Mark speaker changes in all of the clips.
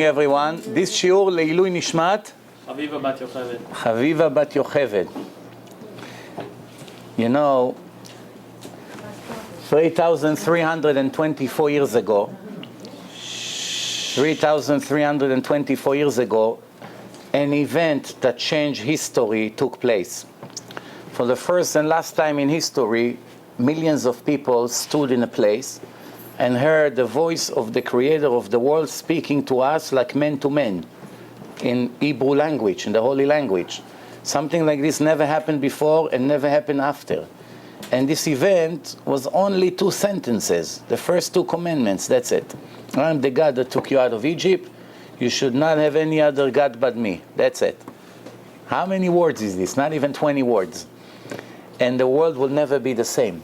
Speaker 1: everyone. This shiur leilui nishmat
Speaker 2: Chaviva bat Yocheved.
Speaker 1: Chaviva bat Yocheved. You know, 3,324 years ago, 3,324 years ago, an event that changed history took place. For the first and last time in history, millions of people stood in a place and heard the voice of the Creator of the world speaking to us like man to man in Hebrew language, in the holy language. Something like this never happened before and never happened after. And this event was only 2 sentences, the first 2 commandments, that's it. I am the God that took you out of Egypt. You should not have any other God but me. That's it. How many words is this? Not even 20 words. And the world will never be the same.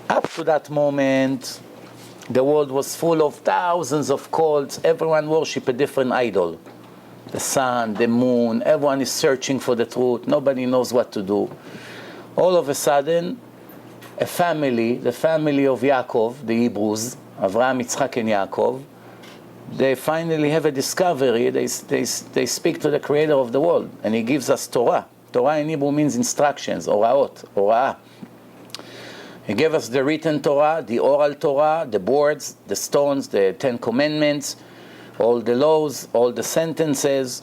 Speaker 1: Up to that moment, the world was full of thousands of cults. Everyone worshipped a different idol. The sun, the moon, everyone is searching for the truth. Nobody knows what to do. All of a sudden, a family, the family of Yaakov, the Hebrews, Rabbi Mizrachi and Yaakov, they finally have a discovery. They speak to the Creator of the world, and He gives us Torah. Torah in Hebrew means instructions, oraot, ora'ah. He gave us the written Torah, the oral Torah, the boards, the stones, the 10 commandments, all the laws, all the sentences,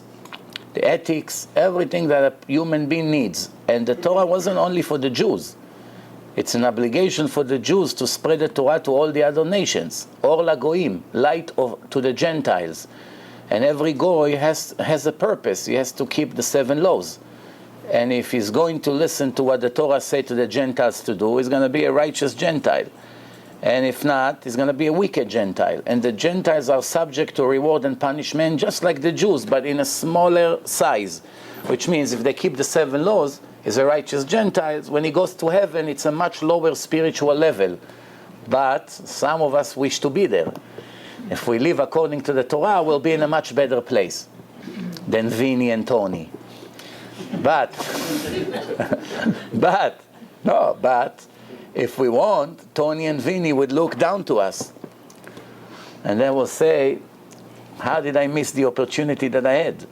Speaker 1: the ethics, everything that a human being needs. And the Torah wasn't only for the Jews. It's an obligation for the Jews to spread the Torah to all the other nations. Or lagoim, light to the Gentiles. And every goy has a purpose. He has to keep the 7 laws. And if he's going to listen to what the Torah says to the Gentiles to do, he's going to be a righteous Gentile. And if not, he's going to be a wicked Gentile. And the Gentiles are subject to reward and punishment just like the Jews, but in a smaller size. Which means if they keep the 7 laws, he's a righteous Gentile. When he goes to heaven, it's a much lower spiritual level. But some of us wish to be there. If we live according to the Torah, we'll be in a much better place than Vinny and Tony. But if we want, Tony and Vinny would look down to us. And they will say, how did I miss the opportunity that I had?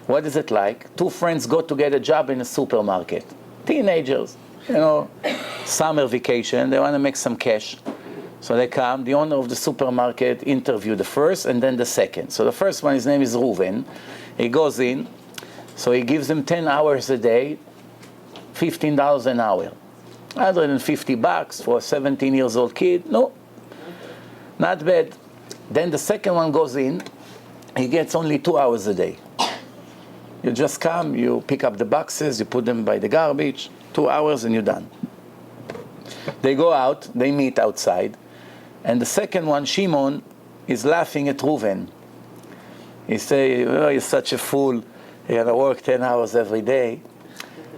Speaker 1: What is it like? 2 friends go to get a job in a supermarket. Teenagers, summer vacation, they want to make some cash. So they come, the owner of the supermarket interview the first and then the second. So the first one, his name is Reuven. He goes in, so he gives him 10 hours a day, $15 an hour. $150 for a 17-year-old kid? No, not bad. Then the second one goes in, he gets only 2 hours a day. You just come, you pick up the boxes, you put them by the garbage, 2 hours and you're done. They go out, they meet outside, and the second one, Shimon, is laughing at Reuven. He say, oh, you're such a fool, you gotta work 10 hours every day.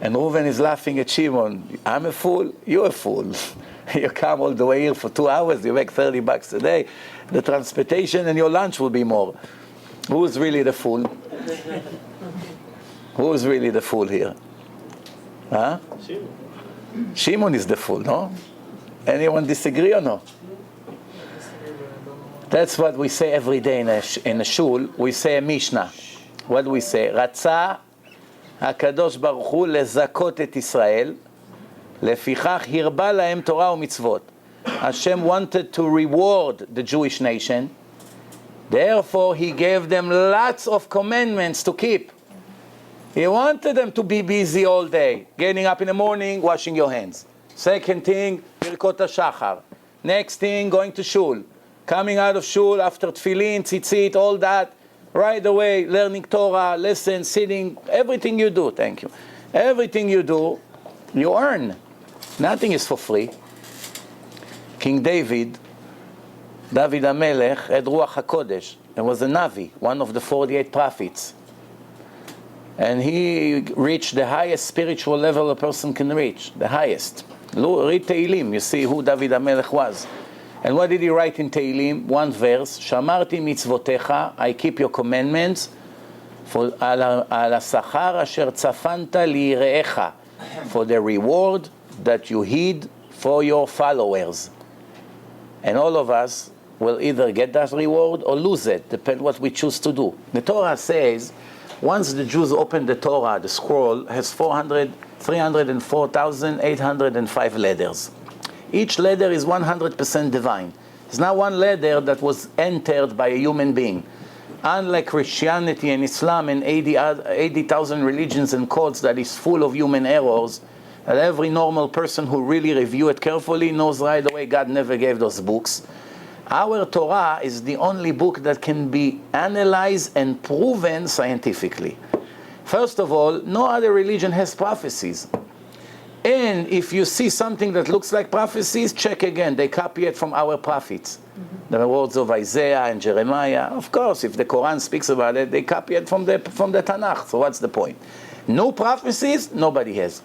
Speaker 1: And Reuven is laughing at Shimon. I'm a fool, you're a fool. You come all the way here for 2 hours, you make $30 a day. The transportation and your lunch will be more. Who's really the fool? Who's really the fool here? Huh? Shimon is the fool, no? Anyone disagree or no? That's what we say every day in a shul. We say a Mishnah. What do we say? Ratzah הקדוש ברוך הוא לזכות את ישראל, לפיכך הרבה להם תורה ומצוות. Hashem wanted to reward the Jewish nation, therefore he gave them lots of commandments to keep. He wanted them to be busy all day, getting up in the morning, washing your hands. Second thing, Birkot HaShachar. Next thing, going to shul. Coming out of shul after tefillin, tzitzit, all that. Right away, learning Torah, listen, sitting, everything you do, thank you. Everything you do, you earn. Nothing is for free. King David HaMelech, had Ruach HaKodesh. There was a Navi, one of the 48 prophets. And he reached the highest spiritual level a person can reach, the highest. Read Tehillim, you see who David HaMelech was. And what did he write in Tehillim? 1 verse, Shamarti mitzvotecha, I keep your commandments, for al השכר אשר צפנת ליראיך, for the reward that you hid for your followers. And all of us, will either get that reward or lose it, depend what we choose to do. The Torah says, once the Jews open the Torah, the scroll has 304,805 letters. Each letter is 100% divine. It's not one letter that was entered by a human being. Unlike Christianity and Islam and 80,000 religions and cults that is full of human errors, that every normal person who really review it carefully knows right away God never gave those books. Our Torah is the only book that can be analyzed and proven scientifically. First of all, no other religion has prophecies. And if you see something that looks like prophecies, check again. They copy it from our prophets. The words of Isaiah and Jeremiah. Of course, if the Quran speaks about it, they copy it from the Tanakh. So what's the point? No prophecies, nobody has.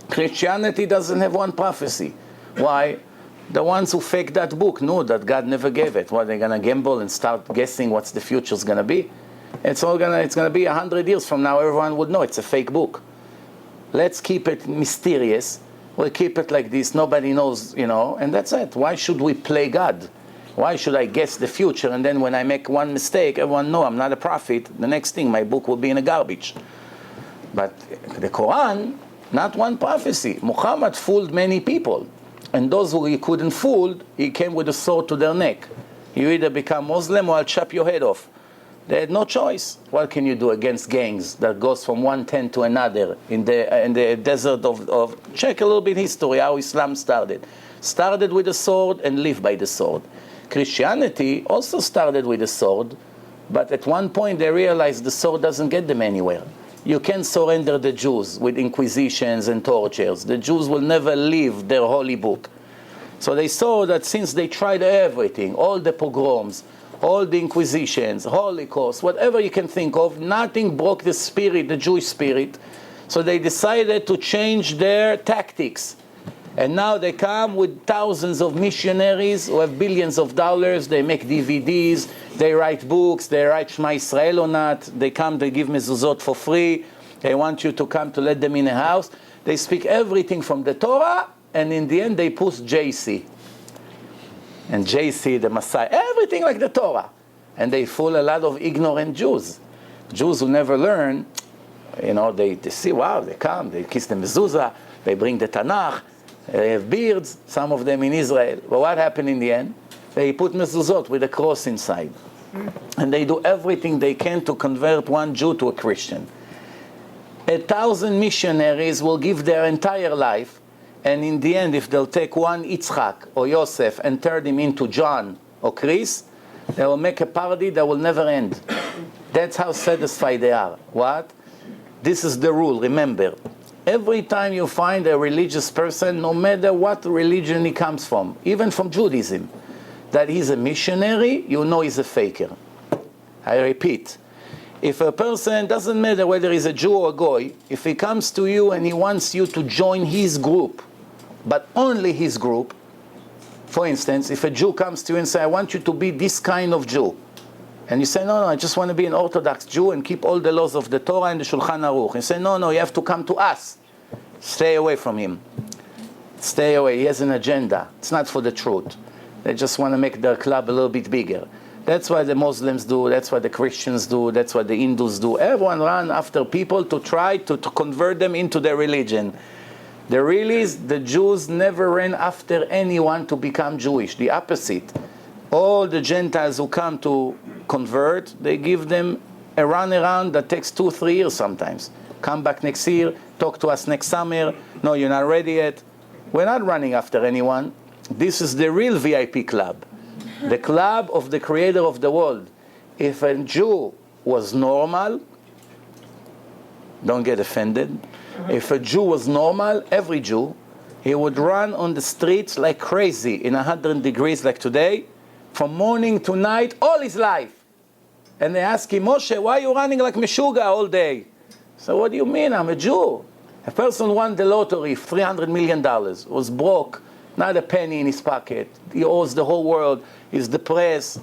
Speaker 1: Christianity doesn't have one prophecy. Why? The ones who fake that book know that God never gave it. What, they're going to gamble and start guessing what's the future's going to be? It's going to be 100 years from now, everyone would know it's a fake book. Let's keep it mysterious. We'll keep it like this. Nobody knows, and that's it. Why should we play God? Why should I guess the future? And then when I make one mistake, everyone knows I'm not a prophet. The next thing, my book will be in the garbage. But the Quran, not one prophecy. Muhammad fooled many people. And those who he couldn't fool, he came with a sword to their neck. You either become Muslim or I'll chop your head off. They had no choice. What can you do against gangs that goes from one tent to another in the desert of check a little bit history, how Islam started. Started with a sword and lived by the sword. Christianity also started with a sword, but at one point they realized the sword doesn't get them anywhere. You can't surrender the Jews with inquisitions and tortures. The Jews will never leave their holy book. So they saw that since they tried everything, all the pogroms, all the inquisitions, Holocaust, whatever you can think of, nothing broke the spirit, the Jewish spirit. So they decided to change their tactics. And now they come with thousands of missionaries who have billions of dollars. They make DVDs, they write books, they write Shema Israel or not. They come, they give mezuzot for free. They want you to come to let them in a house. They speak everything from the Torah, and in the end they push JC. And JC, the Messiah, everything like the Torah. And they fool a lot of ignorant Jews. Jews who never learn, they see, wow, they come, they kiss the mezuzah, they bring the Tanakh, they have beards, some of them in Israel. But what happened in the end? They put mezuzot with a cross inside. And they do everything they can to convert one Jew to a Christian. 1,000 missionaries will give their entire life, and in the end, if they'll take one Yitzchak or Yosef and turn him into John or Chris, they will make a party that will never end. That's how satisfied they are. What? This is the rule, remember. Every time you find a religious person, no matter what religion he comes from, even from Judaism, that he's a missionary, you know he's a faker. I repeat, if a person, doesn't matter whether he's a Jew or a Goy, if he comes to you and he wants you to join his group, but only his group, for instance, if a Jew comes to you and says, I want you to be this kind of Jew, and you say, no, I just want to be an Orthodox Jew and keep all the laws of the Torah and the Shulchan Aruch. You say, no, you have to come to us. Stay away from him. Stay away. He has an agenda. It's not for the truth. They just want to make their club a little bit bigger. That's what the Muslims do. That's what the Christians do. That's what the Hindus do. Everyone run after people to try to convert them into their religion. The real is the Jews never ran after anyone to become Jewish. The opposite. All the Gentiles who come to convert, they give them a runaround that takes 2-3 years sometimes. Come back next year, talk to us next summer. No, you're not ready yet. We're not running after anyone. This is the real VIP club. The club of the creator of the world. If a Jew was normal, don't get offended. If a Jew was normal, every Jew, he would run on the streets like crazy in 100 degrees like today, from morning to night, all his life. And they ask him, Moshe, why are you running like Meshuga all day? So what do you mean? I'm a Jew. A person won the lottery, $300 million, was broke, not a penny in his pocket. He owes the whole world. He's depressed.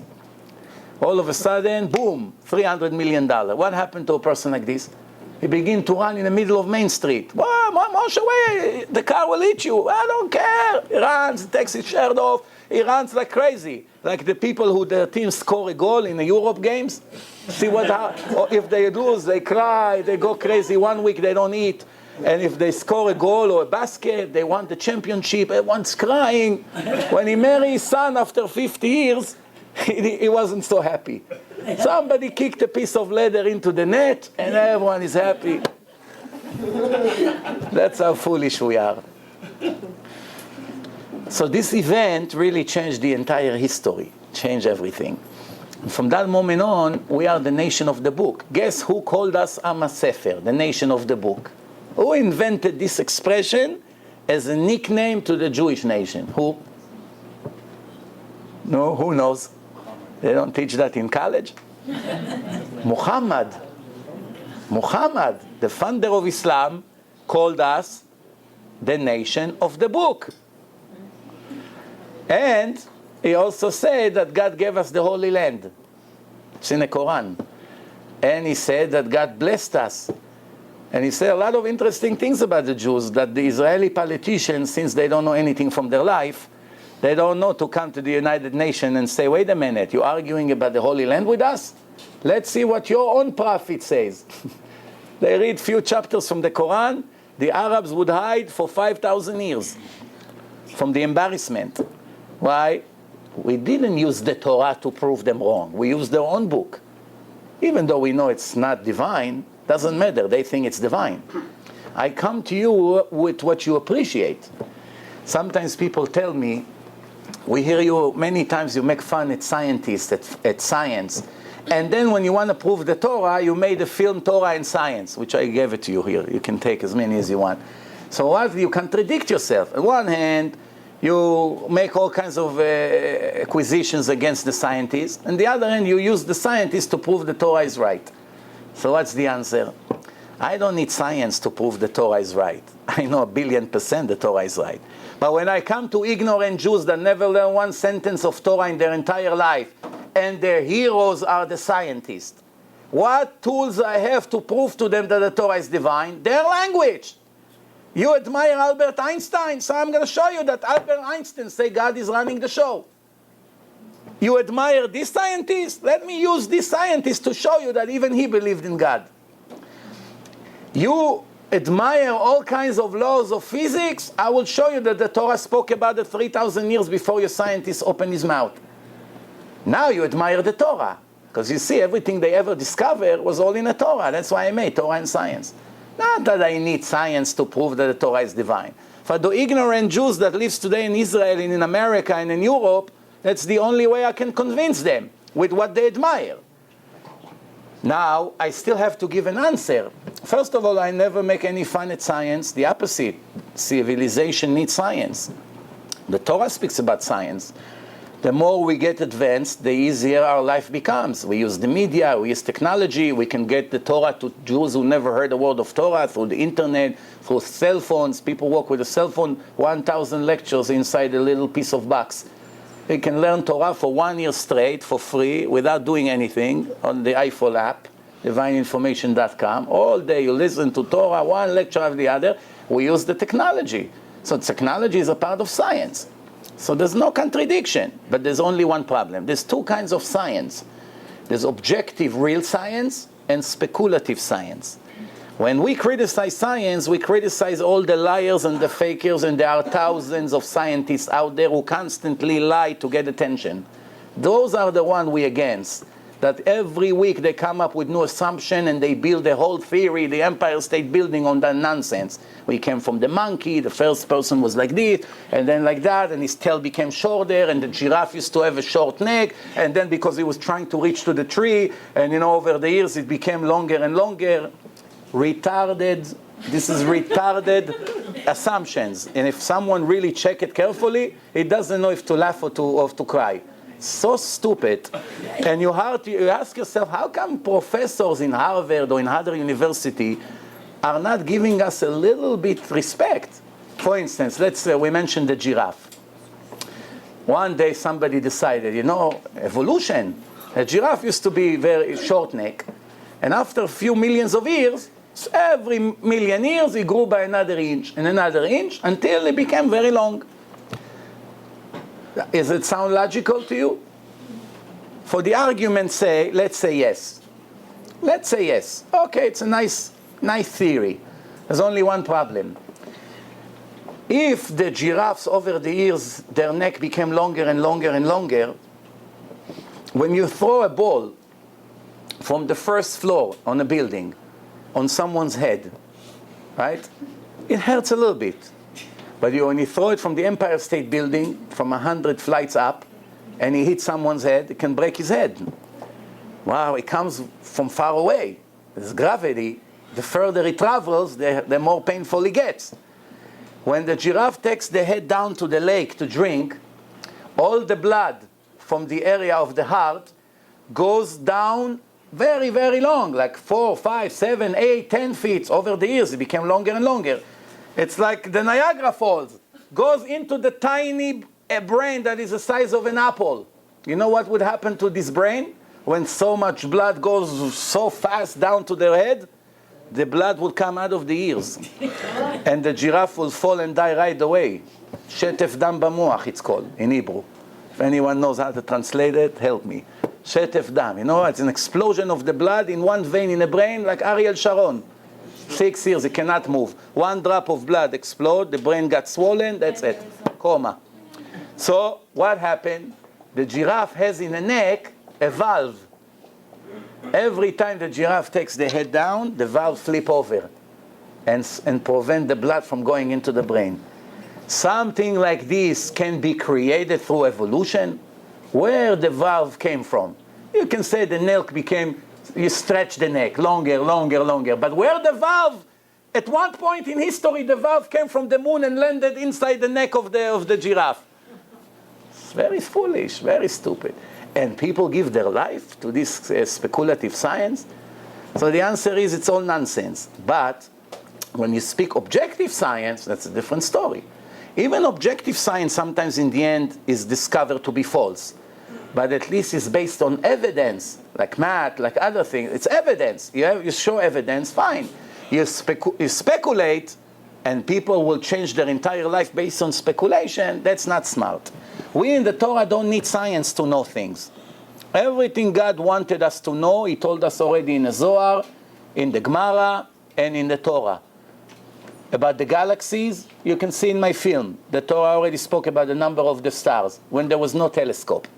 Speaker 1: All of a sudden, boom, $300 million. What happened to a person like this? He began to run in the middle of Main Street. Whoa, Moshe, wait, the car will hit you. I don't care. He runs, takes his shirt off. he runs like crazy. Like the people who their team score a goal in the Europe games. See what or if they lose, they cry, they go crazy. 1 week they don't eat. And if they score a goal or a basket, they want the championship. Everyone's crying. When he married his son after 50 years, he wasn't so happy. Somebody kicked a piece of leather into the net, and everyone is happy. That's how foolish we are. So this event really changed the entire history, changed everything. And from that moment on, we are the nation of the book. Guess who called us Am HaSefer, the nation of the book? Who invented this expression as a nickname to the Jewish nation? Who? No, who knows? They don't teach that in college. Muhammad, the founder of Islam, called us the nation of the book. And he also said that God gave us the Holy Land. It's in the Quran. And he said that God blessed us. And he said a lot of interesting things about the Jews, that the Israeli politicians, since they don't know anything from their life, they don't know to come to the United Nations and say, wait a minute, you're arguing about the Holy Land with us? Let's see what your own prophet says. They read few chapters from the Quran. The Arabs would hide for 5,000 years from the embarrassment. Why? We didn't use the Torah to prove them wrong. We used their own book. Even though we know it's not divine, doesn't matter. They think it's divine. I come to you with what you appreciate. Sometimes people tell me, we hear you many times you make fun at scientists, at science. And then when you want to prove the Torah, you made the film Torah and Science, which I gave it to you here. You can take as many as you want. So what? You contradict yourself. On one hand, you make all kinds of acquisitions against the scientists. On the other hand, you use the scientists to prove the Torah is right. So what's the answer? I don't need science to prove the Torah is right. I know 1,000,000,000% the Torah is right. But when I come to ignorant Jews that never learn one sentence of Torah in their entire life, and their heroes are the scientists, what tools I have to prove to them that the Torah is divine? Their language. You admire Albert Einstein, so I'm going to show you that Albert Einstein say God is running the show. You admire this scientist? Let me use this scientist to show you that even he believed in God. You admire all kinds of laws of physics? I will show you that the Torah spoke about it 3,000 years before your scientist opened his mouth. Now you admire the Torah, because you see everything they ever discovered was all in the Torah. That's why I made Torah and science. Not that I need science to prove that the Torah is divine. For the ignorant Jews that lives today in Israel and in America and in Europe, that's the only way I can convince them with what they admire. Now, I still have to give an answer. First of all, I never make any fun at science. The opposite. Civilization needs science. The Torah speaks about science. The more we get advanced, the easier our life becomes. We use the media, we use technology, we can get the Torah to Jews who never heard the word of Torah through the internet, through cell phones. People walk with a cell phone, 1,000 lectures inside a little piece of box. They can learn Torah for 1 year straight for free without doing anything on the iPhone app, divineinformation.com. All day you listen to Torah, one lecture after the other. We use the technology. So technology is a part of science. So there's no contradiction, but there's only one problem. There's two kinds of science. There's objective, real science, and speculative science. When we criticize science, we criticize all the liars and the fakers, and there are thousands of scientists out there who constantly lie to get attention. Those are the ones we against. That every week they come up with new assumption and they build a whole theory, the Empire State Building, on that nonsense. We came from the monkey, the first person was like this, and then like that, and his tail became shorter, and the giraffe used to have a short neck, and then because he was trying to reach to the tree, and over the years it became longer and longer. Retarded, this is retarded assumptions. And if someone really check it carefully, he doesn't know if to laugh or to cry. So stupid. And you ask yourself, how come professors in Harvard or in other university are not giving us a little bit respect? For instance, let's say we mentioned the giraffe. One day somebody decided, evolution. A giraffe used to be very short neck. And after a few millions of years, every million years, it grew by another inch and another inch until it became very long. Does it sound logical to you? For the argument's sake, let's say yes. Let's say yes. Okay, it's a nice theory. There's only one problem. If the giraffes over the years, their neck became longer and longer and longer, when you throw a ball from the first floor on a building on someone's head, right, it hurts a little bit. But when you throw it from the Empire State Building, from 100 flights up, and he hits someone's head, it can break his head. Wow, it comes from far away. There's gravity. The further it travels, the more painful it gets. When the giraffe takes the head down to the lake to drink, all the blood from the area of the heart goes down very, very long, like 4, 5, 7, 8, 10 feet. Over the years, it became longer and longer. It's like the Niagara Falls. Goes into the tiny brain that is the size of an apple. You know what would happen to this brain when so much blood goes so fast down to their head? The blood will come out of the ears. And the giraffe will fall and die right away. Shetef dam bamuach, it's called, in Hebrew. If anyone knows how to translate it, help me. Shetef dam. You know, it's an explosion of the blood in one vein in the brain, like Ariel Sharon. 6 years, he cannot move. One drop of blood explode, the brain got swollen, that's it. Coma. So, what happened? The giraffe has in the neck a valve. Every time the giraffe takes the head down, the valve flip over and prevent the blood from going into the brain. Something like this can be created through evolution. Where the valve came from? You can say the neck became, you stretch the neck longer, longer, longer. But where the valve, at one point in history, the valve came from the moon and landed inside the neck of the giraffe. It's very foolish, very stupid. And people give their life to this speculative science. So the answer is it's all nonsense. But when you speak objective science, that's a different story. Even objective science sometimes in the end is discovered to be false. But at least it's based on evidence, like math, like other things. It's evidence. You show evidence, fine. You speculate, and people will change their entire life based on speculation. That's not smart. We in the Torah don't need science to know things. Everything God wanted us to know, He told us already in the Zohar, in the Gemara, and in the Torah. About the galaxies, you can see in my film. The Torah already spoke about the number of the stars when there was no telescope.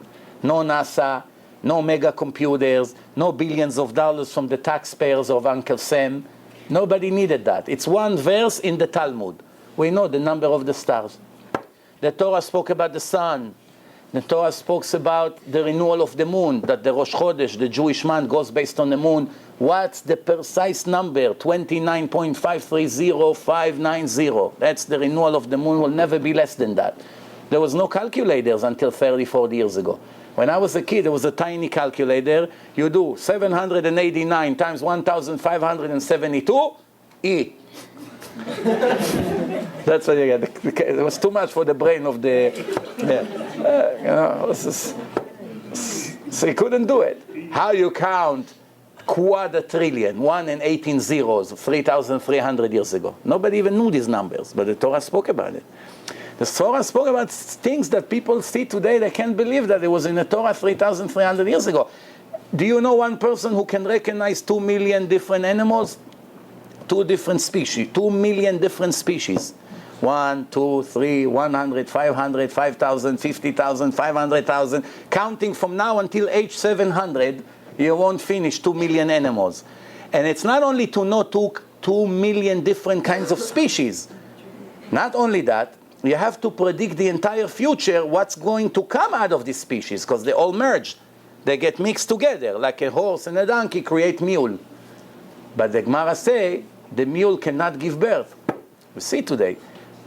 Speaker 1: No NASA, no mega computers, no billions of dollars from the taxpayers of Uncle Sam. Nobody needed that. It's one verse in the Talmud. We know the number of the stars. The Torah spoke about the sun. The Torah speaks about the renewal of the moon, that the Rosh Chodesh, the Jewish month, goes based on the moon. What's the precise number? 29.530590. That's the renewal of the moon, will never be less than that. There was no calculators until 30, 40 years ago. When I was a kid, there was a tiny calculator. You do 789 times 1,572, E. That's what you get. It was too much for the brain of the... so you couldn't do it. How you count quadrillion, 1 and 18 zeros, 3,300 years ago? Nobody even knew these numbers, but the Torah spoke about it. The Torah spoke about things that people see today. They can't believe that it was in the Torah 3,300 years ago. Do you know one person who can recognize 2 million different animals? 2 different species, 2 million different species. 1, 2, 3, 100, 500, 5,000, 50,000, 500,000. Counting from now until age 700, you won't finish 2 million animals. And it's not only to know 2 million different kinds of species. Not only that, you have to predict the entire future, what's going to come out of these species, because they all merge. They get mixed together, like a horse and a donkey create mule. But the Gemara say, the mule cannot give birth. We see today,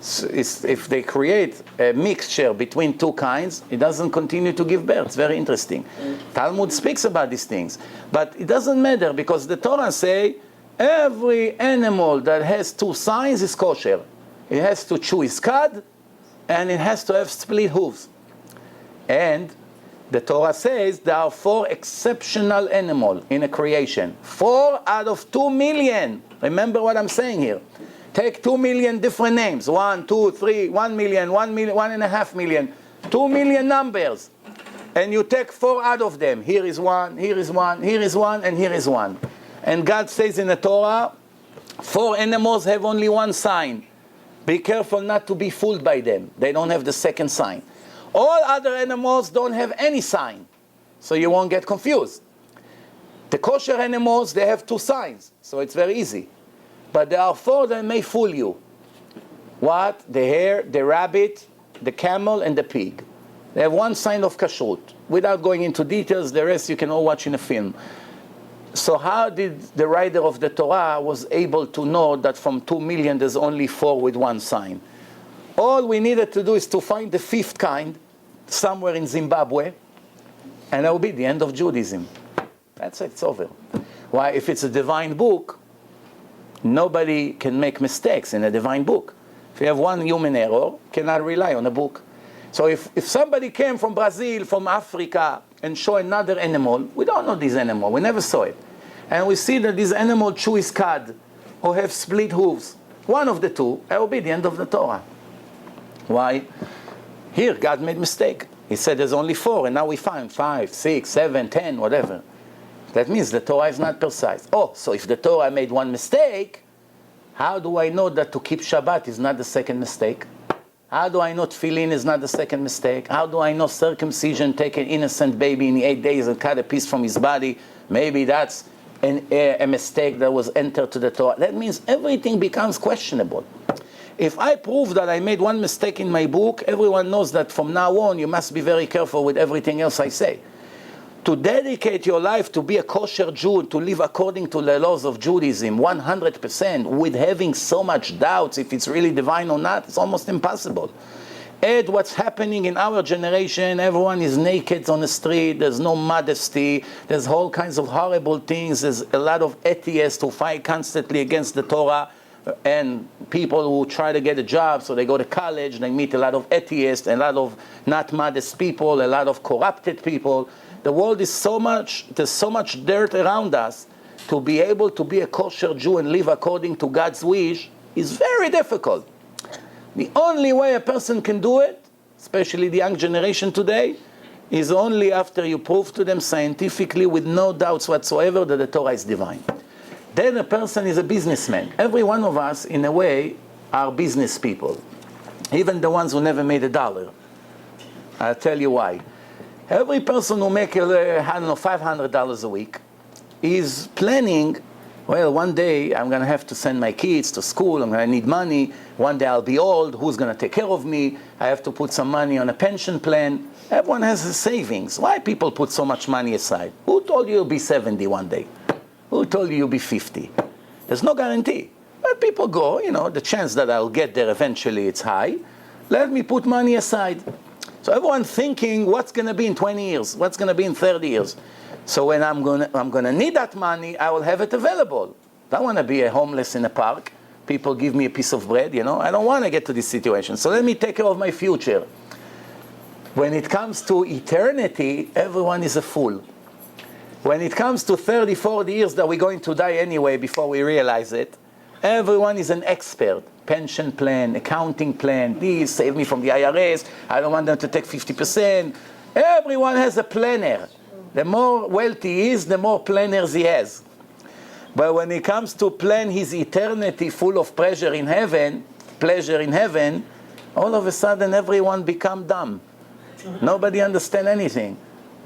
Speaker 1: if they create a mixture between 2 kinds, it doesn't continue to give birth. It's very interesting. Talmud speaks about these things. But it doesn't matter, because the Torah say, every animal that has 2 signs is kosher. It has to chew his cud, and it has to have split hooves. And the Torah says there are 4 exceptional animals in a creation. 4 out of 2 million. Remember what I'm saying here. Take 2 million different names. 1, 2, 3, 1 million, 1 million, 1.5 million. 2 million numbers. And you take 4 out of them. Here is one, here is one, here is one, and here is one. And God says in the Torah, 4 animals have only one sign. Be careful not to be fooled by them. They don't have the second sign. All other animals don't have any sign. So you won't get confused. The kosher animals, they have 2 signs. So it's very easy. But there are 4 that may fool you. What? The hare, the rabbit, the camel, and the pig. They have one sign of kashrut. Without going into details, the rest you can all watch in a film. So how did the writer of the Torah was able to know that from 2 million there's only 4 with one sign? All we needed to do is to find the 5th kind somewhere in Zimbabwe, and that will be the end of Judaism. That's it, it's over. Why? If it's a divine book, nobody can make mistakes in a divine book. If you have one human error, cannot rely on a book. So if somebody came from Brazil, from Africa, and show another animal, we don't know this animal, we never saw it. And we see that this animal chew his cud, or have split hooves. One of the 2, that will be the end of the Torah. Why? Here, God made mistake. He said there's only 4, and now we find 5, 6, 7, 10, whatever. That means the Torah is not precise. Oh, so if the Torah made one mistake, how do I know that to keep Shabbat is not the second mistake? How do I know tefillin is not the second mistake? How do I know circumcision, take an innocent baby in 8 days and cut a piece from his body? Maybe that's a mistake that was entered to the Torah. That means everything becomes questionable. If I prove that I made one mistake in my book, everyone knows that from now on you must be very careful with everything else I say. To dedicate your life to be a kosher Jew, to live according to the laws of Judaism 100%, with having so much doubts if it's really divine or not, it's almost impossible. Add what's happening in our generation, everyone is naked on the street, there's no modesty, there's all kinds of horrible things, there's a lot of atheists who fight constantly against the Torah, and people who try to get a job, so they go to college, they meet a lot of atheists, a lot of not modest people, a lot of corrupted people. The world is there's so much dirt around us. To be able to be a kosher Jew and live according to God's wish is very difficult. The only way a person can do it, especially the young generation today, is only after you prove to them scientifically with no doubts whatsoever that the Torah is divine. Then a person is a businessman. Every one of us, in a way, are business people. Even the ones who never made $1. I'll tell you why. Every person who makes, $500 a week is planning, well, one day I'm going to have to send my kids to school, I'm going to need money, one day I'll be old, who's going to take care of me, I have to put some money on a pension plan. Everyone has a savings. Why people put so much money aside? Who told you you'll be 70 one day? Who told you you'll be 50? There's no guarantee. But people go, the chance that I'll get there eventually, it's high. Let me put money aside. So everyone's thinking, what's going to be in 20 years? What's going to be in 30 years? So when I'm going to need that money, I will have it available. I don't want to be a homeless in a park. People give me a piece of bread, I don't want to get to this situation. So let me take care of my future. When it comes to eternity, everyone is a fool. When it comes to 30, 40 years that we're going to die anyway before we realize it, everyone is an expert. Pension plan, accounting plan, this, save me from the IRS, I don't want them to take 50%. Everyone has a planner. The more wealthy he is, the more planners he has. But when it comes to plan his eternity full of pleasure in heaven, all of a sudden everyone become dumb. Nobody understand anything.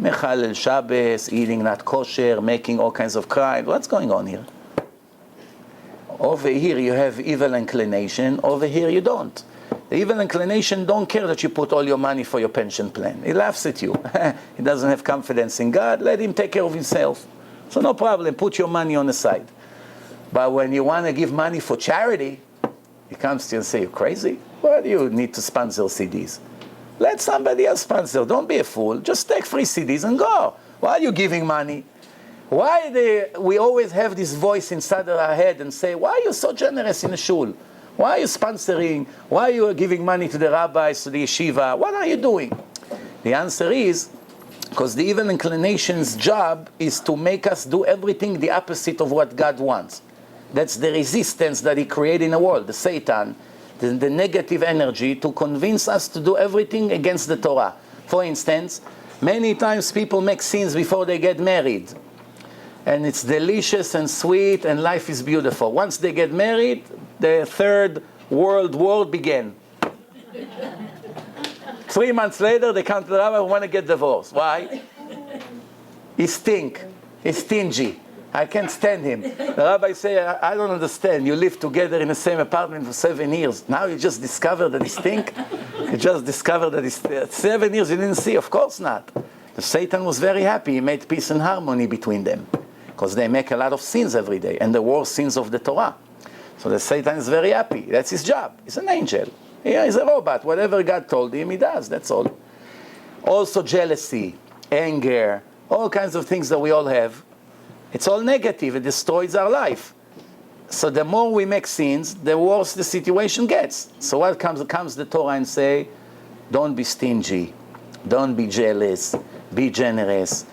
Speaker 1: Mechalel Shabbos, eating not kosher, making all kinds of crimes. What's going on here? Over here you have evil inclination, over here you don't. The evil inclination don't care that you put all your money for your pension plan. He laughs at you. He doesn't have confidence in God, let him take care of himself. So no problem, put your money on the side. But when you want to give money for charity, he comes to you and say, you crazy? Why do you need to sponsor CDs? Let somebody else sponsor, don't be a fool. Just take free CDs and go. Why are you giving money? Why we always have this voice inside of our head and say, why are you so generous in the shul? Why are you sponsoring? Why are you giving money to the rabbis, to the yeshiva? What are you doing? The answer is, because the evil inclination's job is to make us do everything the opposite of what God wants. That's the resistance that he created in the world. The Satan the negative energy to convince us to do everything against the Torah. For instance, many times people make sins before they get married. And it's delicious and sweet and life is beautiful. Once they get married, the Third World War began. 3 months later, they come to the rabbi and want to get divorced. Why? He stink. He's stingy. I can't stand him. The rabbi say, I don't understand. You live together in the same apartment for 7 years. Now you just discovered that he stink? You just discovered that he's 7 years you didn't see? Of course not. The Satan was very happy. He made peace and harmony between them. Because they make a lot of sins every day. And the worst sins of the Torah. So the Satan is very happy. That's his job. He's an angel. He's a robot. Whatever God told him, he does. That's all. Also jealousy, anger, all kinds of things that we all have. It's all negative. It destroys our life. So the more we make sins, the worse the situation gets. So what comes the Torah and say, don't be stingy. Don't be jealous. Be generous.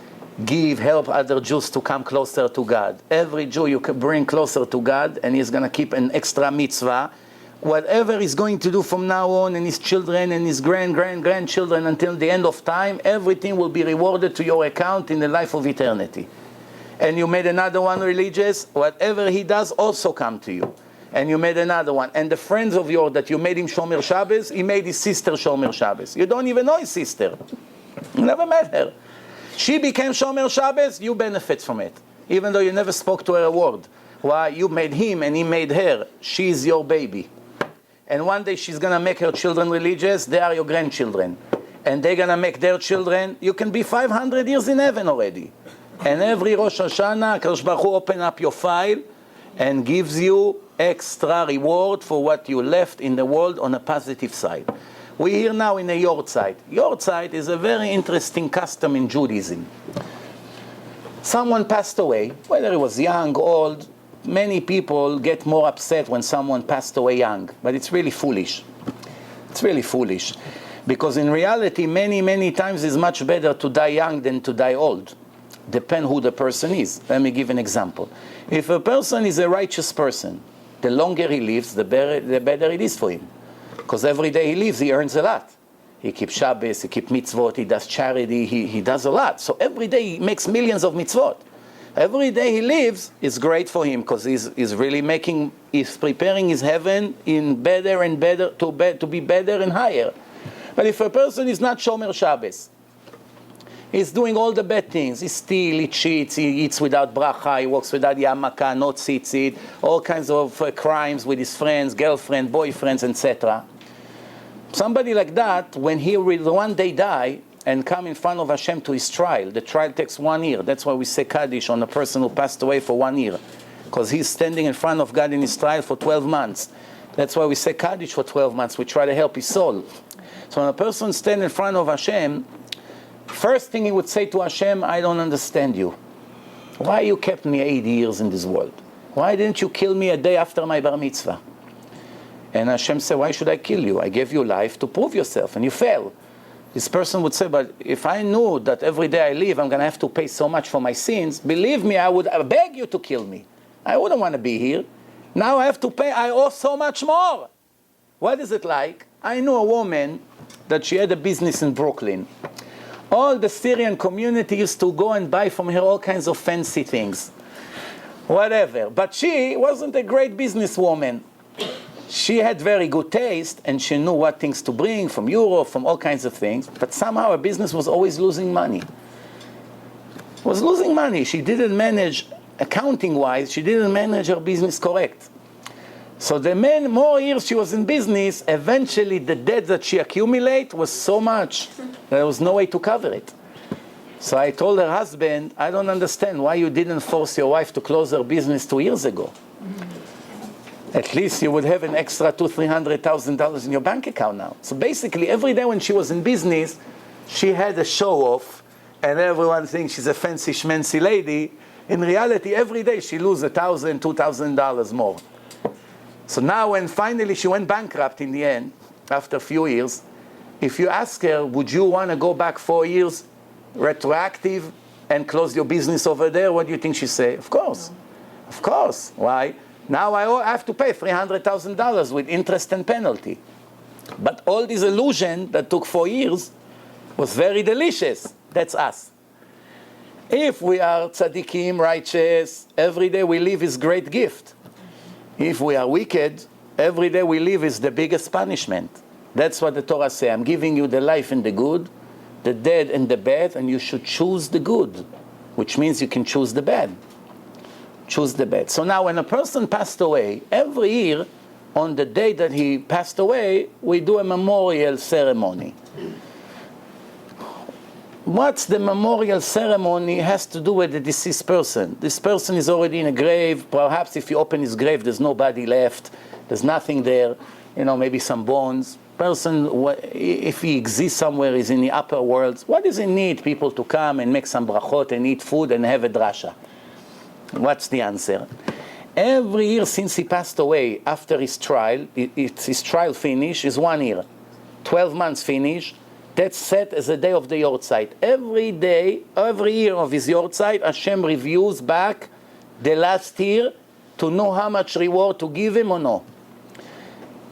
Speaker 1: Give, help other Jews to come closer to God. Every Jew you can bring closer to God, and he's going to keep an extra mitzvah. Whatever he's going to do from now on, and his children and his grandchildren until the end of time, everything will be rewarded to your account in the life of eternity. And you made another one religious, whatever he does also come to you. And you made another one. And the friends of yours that you made him Shomer Shabbos, he made his sister Shomer Shabbos. You don't even know his sister. You never met her. She became Shomer Shabbos, you benefit from it. Even though you never spoke to her a word. Why? You made him and he made her. She is your baby. And one day she's going to make her children religious, they are your grandchildren. And they're going to make their children, you can be 500 years in heaven already. And every Rosh Hashanah, Kadosh Baruch Hu open up your file and gives you extra reward for what you left in the world on a positive side. We're here now in a Yortzeit. Yortzeit is a very interesting custom in Judaism. Someone passed away, whether he was young, old. Many people get more upset when someone passed away young, but it's really foolish. It's really foolish. Because in reality, many times it's much better to die young than to die old. Depend who the person is. Let me give an example. If a person is a righteous person, the longer he lives, the better it is for him. Because every day he lives, he earns a lot. He keeps Shabbos, he keeps mitzvot, he does charity, he does a lot. So every day he makes millions of mitzvot. Every day he lives is great for him because he's really he's preparing his heaven in better and better, to be better and higher. But if a person is not Shomer Shabbos, he's doing all the bad things. He steals, he cheats, he eats without bracha, he walks without yamaka, no tzitzit, all kinds of crimes with his friends, girlfriend, boyfriends, etc. Somebody like that, when he will one day die and come in front of Hashem to his trial, the trial takes 1 year. That's why we say Kaddish on a person who passed away for 1 year. Because he's standing in front of God in his trial for 12 months. That's why we say Kaddish for 12 months. We try to help his soul. So when a person stands in front of Hashem, first thing he would say to Hashem, I don't understand you. Why you kept me 8 years in this world? Why didn't you kill me a day after my bar mitzvah? And Hashem said, why should I kill you? I gave you life to prove yourself, and you fail. This person would say, but if I knew that every day I live, I'm going to have to pay so much for my sins, believe me, I would beg you to kill me. I wouldn't want to be here. Now I have to pay, I owe so much more. What is it like? I knew a woman that she had a business in Brooklyn. All the Syrian community used to go and buy from her all kinds of fancy things. Whatever. But she wasn't a great businesswoman. She had very good taste, and she knew what things to bring from Europe, from all kinds of things. But somehow her business was always losing money. Was losing money. She didn't manage, accounting-wise, she didn't manage her business correct. So the more years she was in business, eventually the debt that she accumulated was so much that there was no way to cover it. So I told her husband, I don't understand why you didn't force your wife to close her business 2 years ago. At least you would have an extra $200,000-$300,000 in your bank account now. So basically, every day when she was in business, she had a show-off, and everyone thinks she's a fancy schmancy lady. In reality, every day she loses $1,000, $2,000 more. So now when finally she went bankrupt in the end, after a few years, if you ask her, would you want to go back 4 years, retroactive, and close your business over there, what do you think she say? Of course. Of course. Why? Now I have to pay $300,000 with interest and penalty. But all this illusion that took 4 years was very delicious. That's us. If we are tzaddikim, righteous, every day we live is great gift. If we are wicked, every day we live is the biggest punishment. That's what the Torah says. I'm giving you the life and the good, the dead and the bad, and you should choose the good, which means you can choose the bad. Choose the bad. So now when a person passed away, every year, on the day that he passed away, we do a memorial ceremony. What's the memorial ceremony has to do with the deceased person? This person is already in a grave. Perhaps if you open his grave, there's nobody left. There's nothing there. Maybe some bones. Person, if he exists somewhere, is in the upper worlds. What does he need? People to come and make some brachot and eat food and have a drasha. What's the answer? Every year since he passed away, after his trial, his trial finish is 1 year. 12 months finish. That's set as a day of the Yortzeit. Every day, every year of his Yortzeit, Hashem reviews back the last year to know how much reward to give him or no.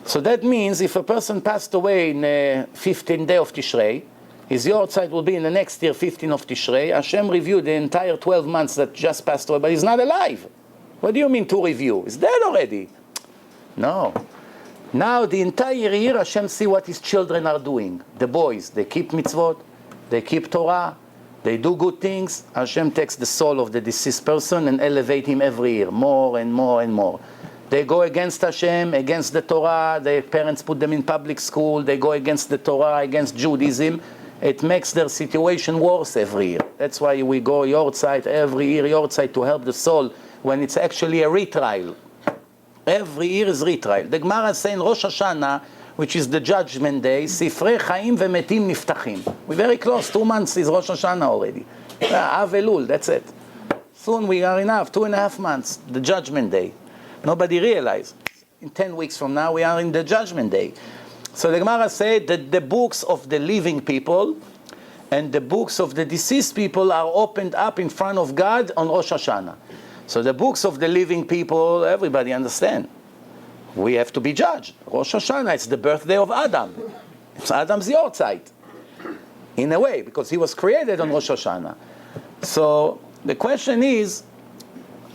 Speaker 1: So that means if a person passed away in 15th day of Tishrei, his Yortzeit will be in the next year, 15th of Tishrei. Hashem reviewed the entire 12 months that just passed away, but he's not alive. What do you mean to review? He's dead already. No. Now the entire year Hashem see what his children are doing. The boys, they keep mitzvot, they keep Torah, they do good things. Hashem takes the soul of the deceased person and elevate him every year, more and more and more. They go against Hashem, against the Torah, their parents put them in public school, they go against the Torah, against Judaism. It makes their situation worse every year. That's why we go Yortzeit every year, Yortzeit, to help the soul when it's actually a retrial. Every year is retrial. The Gemara is saying Rosh Hashanah, which is the judgment day, Sifrei Chaim veMetim Niftachim. We're very close. 2 months is Rosh Hashanah already. Av Elul, that's it. Soon we are enough. 2.5 months, the judgment day. Nobody realized. In 10 weeks from now, we are in the judgment day. So the Gemara said that the books of the living people and the books of the deceased people are opened up in front of God on Rosh Hashanah. So the books of the living people, everybody understand. We have to be judged. Rosh Hashanah, it's the birthday of Adam. It's Adam's Yortzeit, in a way, because he was created on Rosh Hashanah. So the question is,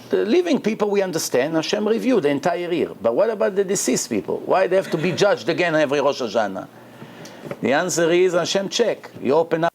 Speaker 1: the living people we understand, Hashem reviewed the entire year. But what about the deceased people? Why they have to be judged again every Rosh Hashanah? The answer is Hashem check. You open up.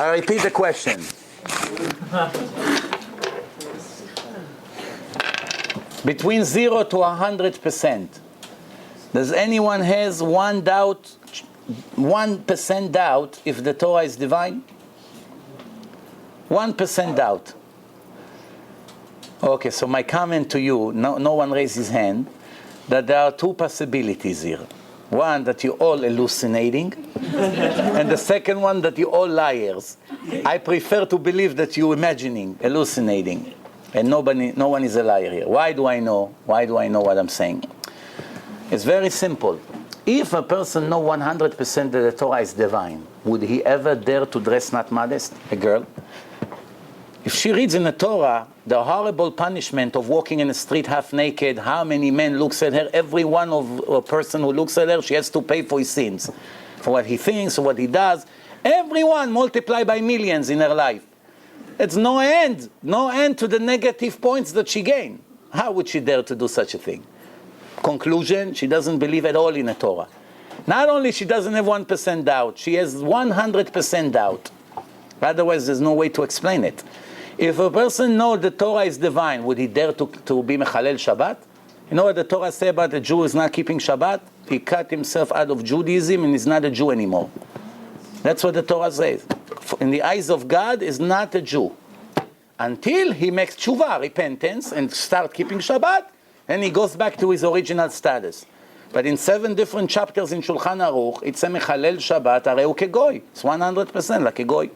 Speaker 1: I repeat the question. Between 0 to 100%, does anyone has 1% doubt if the Torah is divine? 1% doubt. Okay, so my comment to you, no one raised his hand, that there are two possibilities here. One, that you're all hallucinating, and the second one, that you're all liars. I prefer to believe that you're imagining, hallucinating, and no one is a liar here. Why do I know? Why do I know what I'm saying? It's very simple. If a person knows 100% that the Torah is divine, would he ever dare to dress not modest, a girl? If she reads in the Torah the horrible punishment of walking in the street half naked, how many men looks at her, every one of a person who looks at her, she has to pay for his sins, for what he thinks, for what he does. Everyone multiplied by millions in her life. It's no end to the negative points that she gained. How would she dare to do such a thing? Conclusion, she doesn't believe at all in the Torah. Not only she doesn't have 1% doubt, she has 100% doubt. Otherwise, there's no way to explain it. If a person knows the Torah is divine, would he dare to be Mechalel Shabbat? You know what the Torah says about the Jew who is not keeping Shabbat? He cut himself out of Judaism and is not a Jew anymore. That's what the Torah says. In the eyes of God, is not a Jew. Until he makes tshuva, repentance, and start keeping Shabbat, and he goes back to his original status. But in 7 different chapters in Shulchan Aruch, it's a Mechalel Shabbat, areu kegoy. It's 100% like a goy.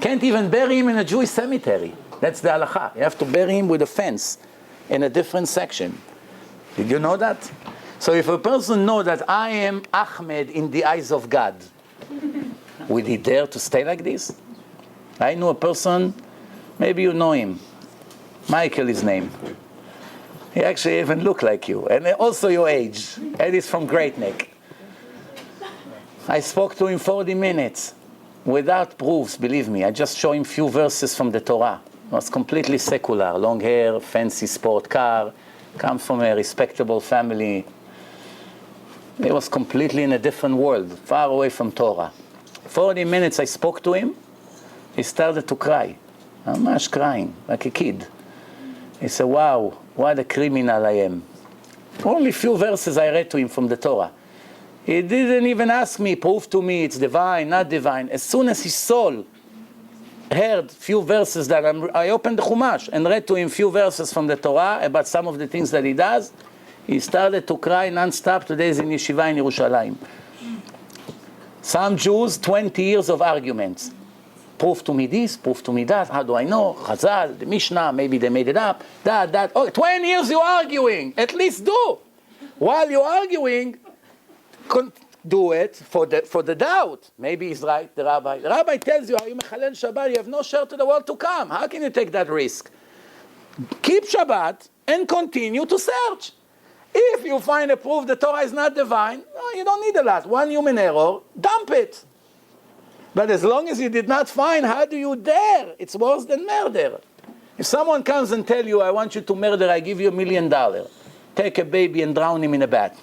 Speaker 1: Can't even bury him in a Jewish cemetery. That's the halacha. You have to bury him with a fence in a different section. Did you know that? So if a person knows that I am Ahmed in the eyes of God, would he dare to stay like this? I know a person, maybe you know him. Michael, his name. He actually even looked like you, and also your age. And he's from Great Neck. I spoke to him 40 minutes. Without proofs, believe me. I just showed him few verses from the Torah. It was completely secular. Long hair, fancy sport car, comes from a respectable family. It was completely in a different world, far away from Torah. 40 minutes I spoke to him. He started to cry. Mamash crying, like a kid. He said, wow, what a criminal I am. Only few verses I read to him from the Torah. He didn't even ask me, prove to me it's divine, not divine. As soon as his soul heard few verses that I opened the Chumash and read to him few verses from the Torah about some of the things that he does, he started to cry non-stop. Today he's in yeshiva in Yerushalayim. Some Jews, 20 years of arguments. Prove to me this, prove to me that. How do I know? Chazal, the Mishnah, maybe they made it up. That. Oh, 20 years you're arguing. At least do. While you're arguing, do it for the doubt. Maybe he's right, the rabbi. The rabbi tells you, are you Mechalel Shabbat? You have no share to the world to come. How can you take that risk? Keep Shabbat and continue to search. If you find a proof the Torah is not divine, you don't need a lot. One human error, dump it. But as long as you did not find, how do you dare? It's worse than murder. If someone comes and tells you, I want you to murder, I give you $1 million. Take a baby and drown him in a bath.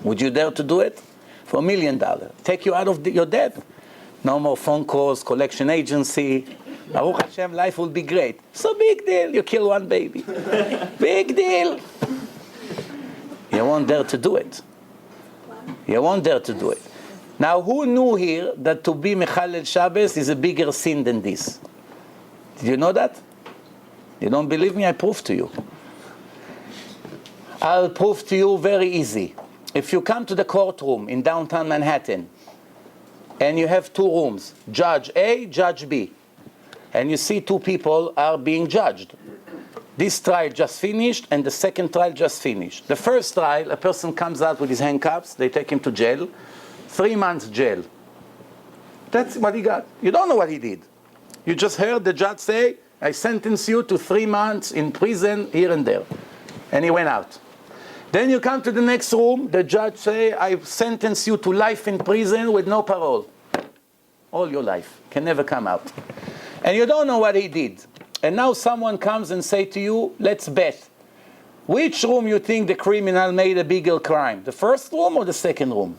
Speaker 1: Would you dare to do it? For $1 million. Take you out of your debt. No more phone calls, collection agency. Baruch Hashem, life will be great. So big deal, you kill one baby. Big deal. You won't dare to do it. You won't dare to do it. Now, who knew here that to be Mechalel Shabbos is a bigger sin than this? Did you know that? You don't believe me? I prove to you. I'll prove to you very easy. If you come to the courtroom in downtown Manhattan, and you have 2 rooms, Judge A, Judge B, and you see 2 people are being judged. This trial just finished, and the second trial just finished. The first trial, a person comes out with his handcuffs, they take him to jail, 3 months jail. That's what he got. You don't know what he did. You just heard the judge say, I sentence you to 3 months in prison, here and there. And he went out. Then you come to the next room, the judge say, I sentence you to life in prison with no parole. All your life. Can never come out. And you don't know what he did. And now someone comes and say to you, let's bet. Which room you think the criminal made a bigger crime? The first room or the second room?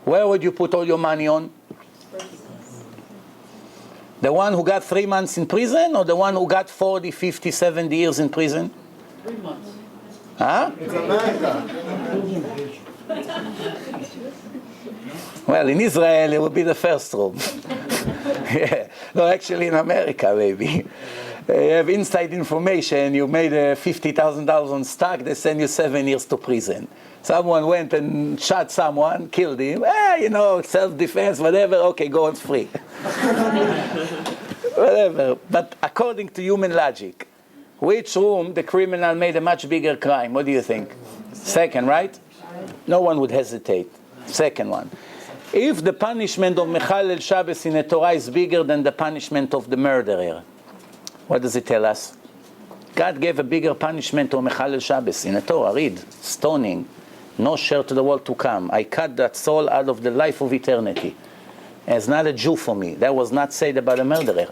Speaker 1: Where would you put all your money on? The one who got 3 months in prison or the one who got 40, 50, 70 years in prison?
Speaker 2: 3 months.
Speaker 1: Huh?
Speaker 3: It's America.
Speaker 1: Well, in Israel, it would be the first room. Yeah. No, actually in America, maybe. You have inside information, you made $50,000 on stock, they send you 7 years to prison. Someone went and shot someone, killed him, self-defense, whatever, okay, go on free. Whatever. But according to human logic, which room the criminal made a much bigger crime? What do you think? Second, right? No one would hesitate. Second one. If the punishment of Mechalel Shabbos in the Torah is bigger than the punishment of the murderer, what does it tell us? God gave a bigger punishment to Mechalel Shabbos in the Torah. Read, stoning, no share to the world to come. I cut that soul out of the life of eternity. It's not a Jew for me. That was not said about a murderer.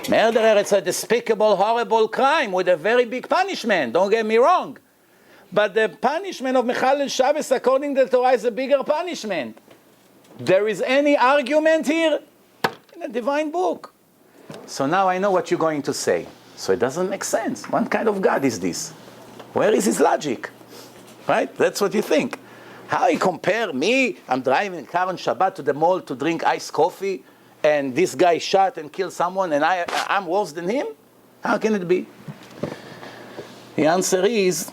Speaker 1: Murderer, it's a despicable, horrible crime with a very big punishment. Don't get me wrong. But the punishment of Mechalel Shabbos, according to the Torah, is a bigger punishment. There is any argument here in the divine book. So now I know what you're going to say. So it doesn't make sense. What kind of God is this? Where is his logic? Right? That's what you think. How you compare me, I'm driving a car on Shabbat to the mall to drink iced coffee, and this guy shot and killed someone, and I'm worse than him? How can it be? The answer is,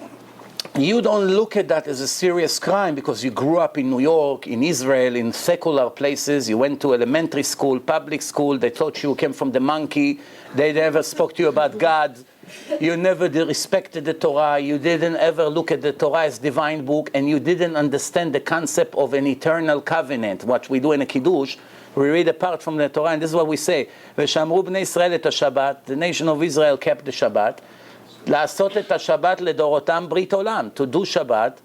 Speaker 1: you don't look at that as a serious crime because you grew up in New York, in Israel, in secular places. You went to elementary school, public school. They taught you came from the monkey. They never spoke to you about God. You never respected the Torah. You didn't ever look at the Torah as divine book, and you didn't understand the concept of an eternal covenant. What we do in a Kiddush, we read apart from the Torah, and this is what we say. V'shamru bnei Israel et Shabbat. The nation of Israel kept the Shabbat. לעשות את השבת לדורותם ברית עולם, to do Shabbat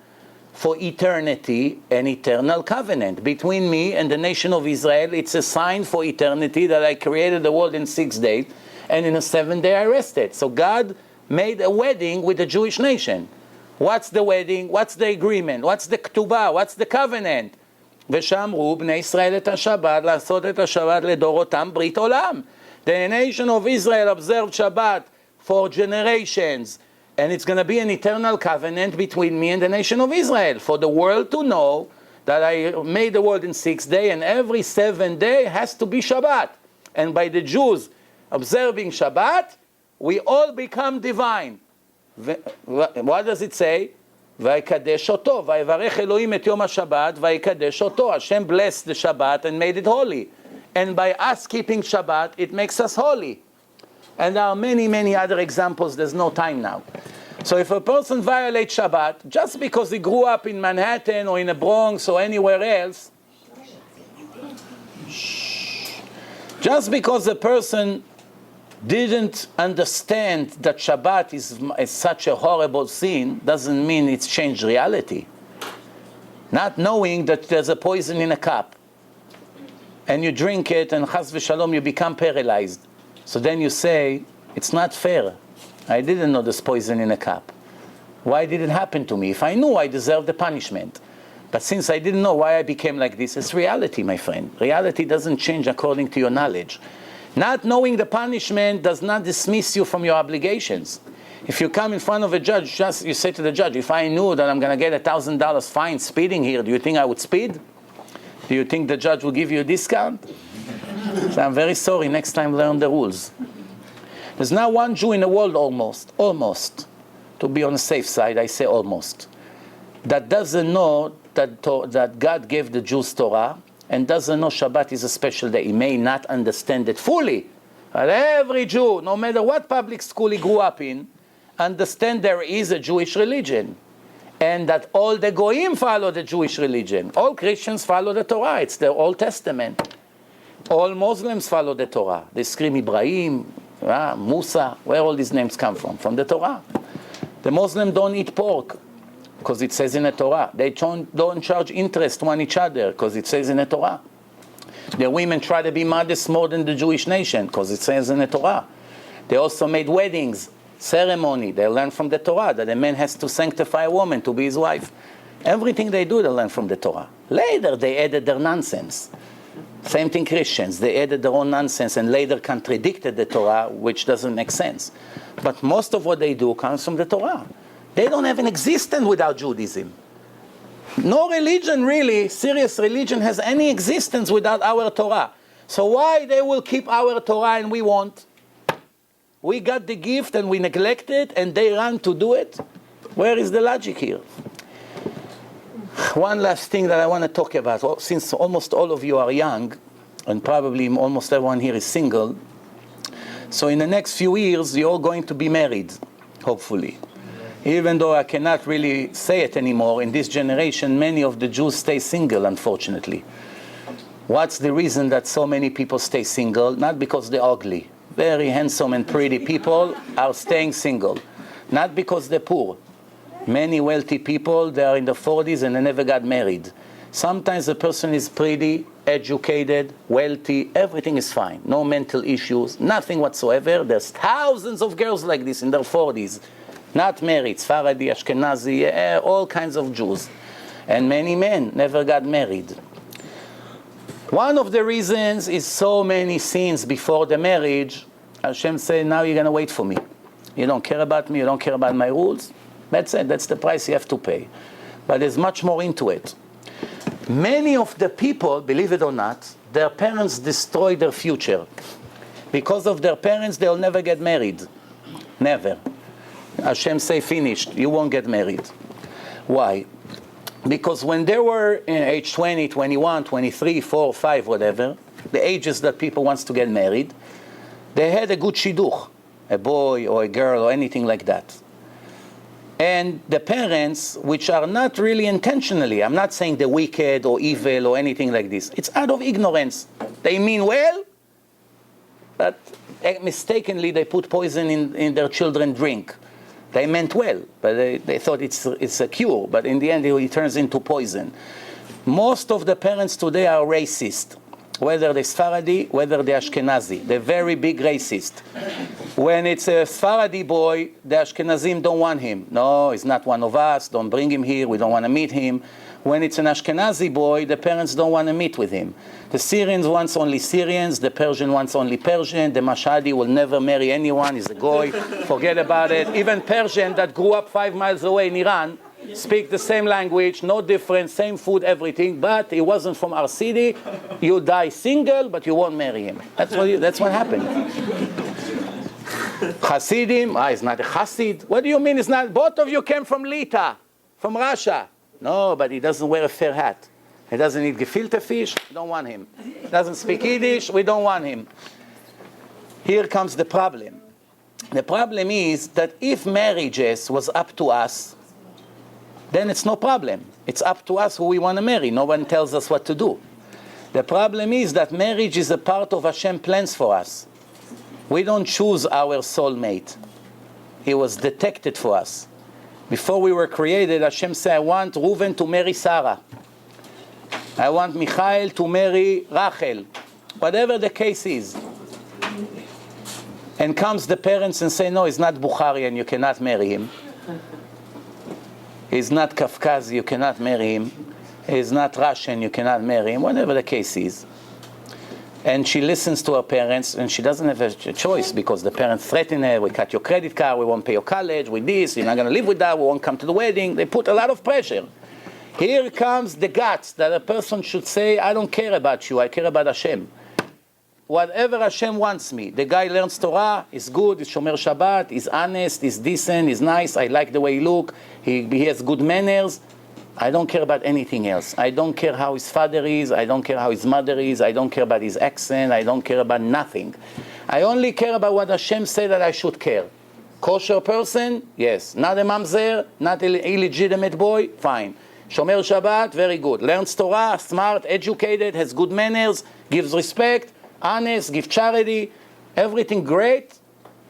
Speaker 1: for eternity, an eternal covenant between me and the nation of Israel. It's a sign for eternity that I created the world in 6 days, and in the 7th day I rested. So God made a wedding with the Jewish nation. What's the wedding? What's the agreement? What's the ketubah? What's the covenant? ושמרו בני ישראל את השבת, לעשות את השבת לדורותם ברית עולם. The nation of Israel observed Shabbat for generations, and it's going to be an eternal covenant between me and the nation of Israel, for the world to know that I made the world in 6 days, and every 7th day has to be Shabbat. And by the Jews observing Shabbat, we all become divine. What does it say? ויקדש אותו, ויברך אלוהים את יום השבת, ויקדש אותו. Hashem blessed the Shabbat and made it holy. And by us keeping Shabbat, it makes us holy. And there are many, many other examples. There's no time now. So if a person violates Shabbat, just because he grew up in Manhattan or in the Bronx or anywhere else, just because a person didn't understand that Shabbat is such a horrible sin, doesn't mean it's changed reality. Not knowing that there's a poison in a cup, and you drink it, and chas v'shalom, you become paralyzed. So then you say, it's not fair. I didn't know there's poison in a cup. Why did it happen to me? If I knew, I deserved the punishment. But since I didn't know why I became like this, it's reality, my friend. Reality doesn't change according to your knowledge. Not knowing the punishment does not dismiss you from your obligations. If you come in front of a judge, just you say to the judge, if I knew that I'm going to get $1,000 fine speeding here, do you think I would speed? Do you think the judge will give you a discount? So I'm very sorry, next time learn the rules. There's not one Jew in the world almost, to be on the safe side, I say almost, that doesn't know that God gave the Jews Torah, and doesn't know Shabbat is a special day. He may not understand it fully. But every Jew, no matter what public school he grew up in, understand there is a Jewish religion. And that all the Goyim follow the Jewish religion. All Christians follow the Torah. It's the Old Testament. All Muslims follow the Torah. They scream Ibrahim, Musa. Where all these names come from? From the Torah. The Muslims don't eat pork, because it says in the Torah. They don't charge interest on each other, because it says in the Torah. The women try to be modest more than the Jewish nation, because it says in the Torah. They also made weddings, ceremony. They learn from the Torah that a man has to sanctify a woman to be his wife. Everything they do, they learn from the Torah. Later, they added their nonsense. Same thing Christians. They added their own nonsense and later contradicted the Torah, which doesn't make sense. But most of what they do comes from the Torah. They don't have an existence without Judaism. No religion really, serious religion, has any existence without our Torah. So why they will keep our Torah and we won't? We got the gift and we neglect it and they run to do it? Where is the logic here? One last thing that I want to talk about, since almost all of you are young, and probably almost everyone here is single, so in the next few years, you're all going to be married, hopefully. Even though I cannot really say it anymore, in this generation, many of the Jews stay single, unfortunately. What's the reason that so many people stay single? Not because they're ugly. Very handsome and pretty people are staying single. Not because they're poor. Many wealthy people, they are in their 40s and they never got married. Sometimes a person is pretty, educated, wealthy, everything is fine. No mental issues, nothing whatsoever. There's thousands of girls like this in their 40s. Not married, Sfaradi, Ashkenazi, all kinds of Jews. And many men never got married. One of the reasons is so many sins before the marriage. Hashem said, now you're going to wait for me. You don't care about me, you don't care about my rules. That's it, that's the price you have to pay. But there's much more into it. Many of the people, believe it or not, their parents destroyed their future. Because of their parents, they'll never get married. Never. Hashem say, finished, you won't get married. Why? Because when they were in age 20, 21, 23, 4, 5, whatever, the ages that people wants to get married, they had a good shidduch, a boy or a girl or anything like that. And the parents, which are not really intentionally, I'm not saying they're wicked or evil or anything like this. It's out of ignorance. They mean well, but mistakenly they put poison in their children's drink. They meant well, but they thought it's a cure, but in the end it turns into poison. Most of the parents today are racist, whether they're Sfaradi, whether they're Ashkenazi. They're very big racist. When it's a Sfaradi boy, the Ashkenazim don't want him. No, he's not one of us, don't bring him here, we don't want to meet him. When it's an Ashkenazi boy, the parents don't want to meet with him. The Syrians wants only Syrians, the Persian wants only Persian, the Mashhadi will never marry anyone, he's a goy, forget about it. Even Persian that grew up 5 miles away in Iran, speak the same language, no difference, same food, everything, but he wasn't from our city. You die single, but you won't marry him. That's what happened. Hasidim, he's not a Hasid. What do you mean it's not? Both of you came from Lita, from Russia. No, but he doesn't wear a fair hat. He doesn't eat gefilte fish, we don't want him. He doesn't speak Yiddish, we don't want him. Here comes the problem. The problem is that if marriages was up to us, then it's no problem. It's up to us who we want to marry. No one tells us what to do. The problem is that marriage is a part of Hashem's plans for us. We don't choose our soulmate. It was detected for us. Before we were created, Hashem said, I want Reuven to marry Sarah. I want Michael to marry Rachel. Whatever the case is. And comes the parents and say, no, he's not Bukharian, you cannot marry him. He's not Kafkazi, you cannot marry him. He's not Russian, you cannot marry him. Whatever the case is. And she listens to her parents, and she doesn't have a choice because the parents threaten her, we cut your credit card, we won't pay your college, with this, you're not going to live with that, we won't come to the wedding. They put a lot of pressure. Here comes the guts that a person should say, I don't care about you, I care about Hashem. Whatever Hashem wants me. The guy learns Torah, he's good, he's Shomer Shabbat, he's honest, he's decent, he's nice, I like the way he looks, he has good manners. I don't care about anything else. I don't care how his father is, I don't care how his mother is, I don't care about his accent, I don't care about nothing. I only care about what Hashem said that I should care. Kosher person? Yes. Not a mamzer? Not an illegitimate boy? Fine. Shomer Shabbat? Very good. Learns Torah, smart, educated, has good manners, gives respect, honest, gives charity, everything great.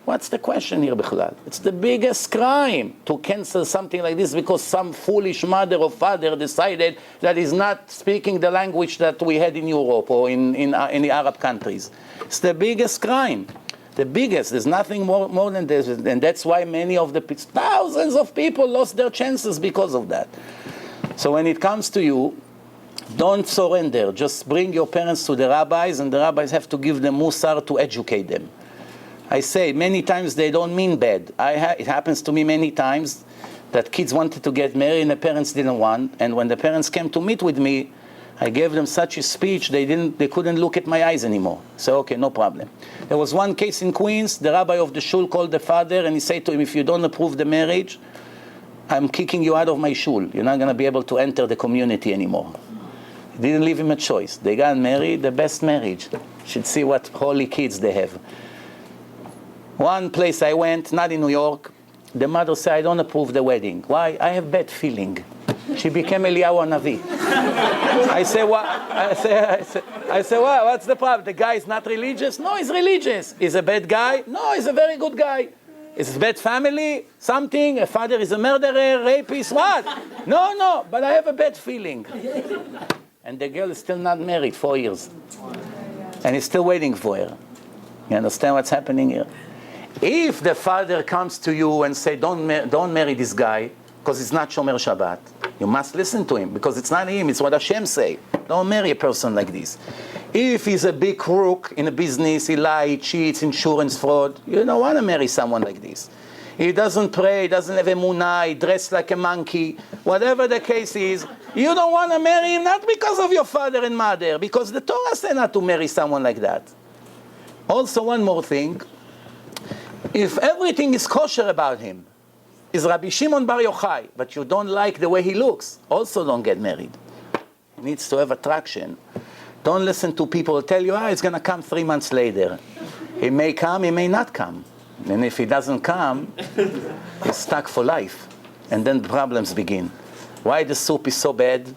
Speaker 1: What's the question here, Bichlal? It's the biggest crime to cancel something like this because some foolish mother or father decided that he's not speaking the language that we had in Europe or in the Arab countries. It's the biggest crime. The biggest. There's nothing more than this. And that's why many of the thousands of people lost their chances because of that. So when it comes to you, Don't surrender. Just bring your parents to the rabbis, and the rabbis have to give them musar to educate them. I say, many times they don't mean bad. It happens to me many times that kids wanted to get married and the parents didn't want. And when the parents came to meet with me, I gave them such a speech, they couldn't look at my eyes anymore. So, okay, no problem. There was one case in Queens, the rabbi of the shul called the father and he said to him, if you don't approve the marriage, I'm kicking you out of my shul. You're not going to be able to enter the community anymore. He didn't leave him a choice. They got married, the best marriage. You should see what holy kids they have. One place I went, not in New York, the mother said, I don't approve the wedding. Why? I have bad feeling. She became Eliyahu Navi. I say, what? I say, what? What's the problem? The guy is not religious? No, he's religious. He's a bad guy? No, he's a very good guy. Is a bad family? Something? A father is a murderer, rapist? What? No, but I have a bad feeling. And the girl is still not married, 4 years. And he's still waiting for her. You understand what's happening here? If the father comes to you and say, don't marry this guy, because it's not Shomer Shabbat, you must listen to him, because it's not him, it's what Hashem say. Don't marry a person like this. If he's a big crook in a business, he lies, he cheats, insurance fraud, you don't want to marry someone like this. He doesn't pray, he doesn't have emunah, he dresses like a monkey, whatever the case is, you don't want to marry him, not because of your father and mother, because the Torah said not to marry someone like that. Also, one more thing, if everything is kosher about him, is Rabbi Shimon Bar Yochai, but you don't like the way he looks, also don't get married. He needs to have attraction. Don't listen to people who tell you, it's going to come 3 months later. He may come, he may not come. And if he doesn't come, he's stuck for life. And then the problems begin. Why the soup is so bad?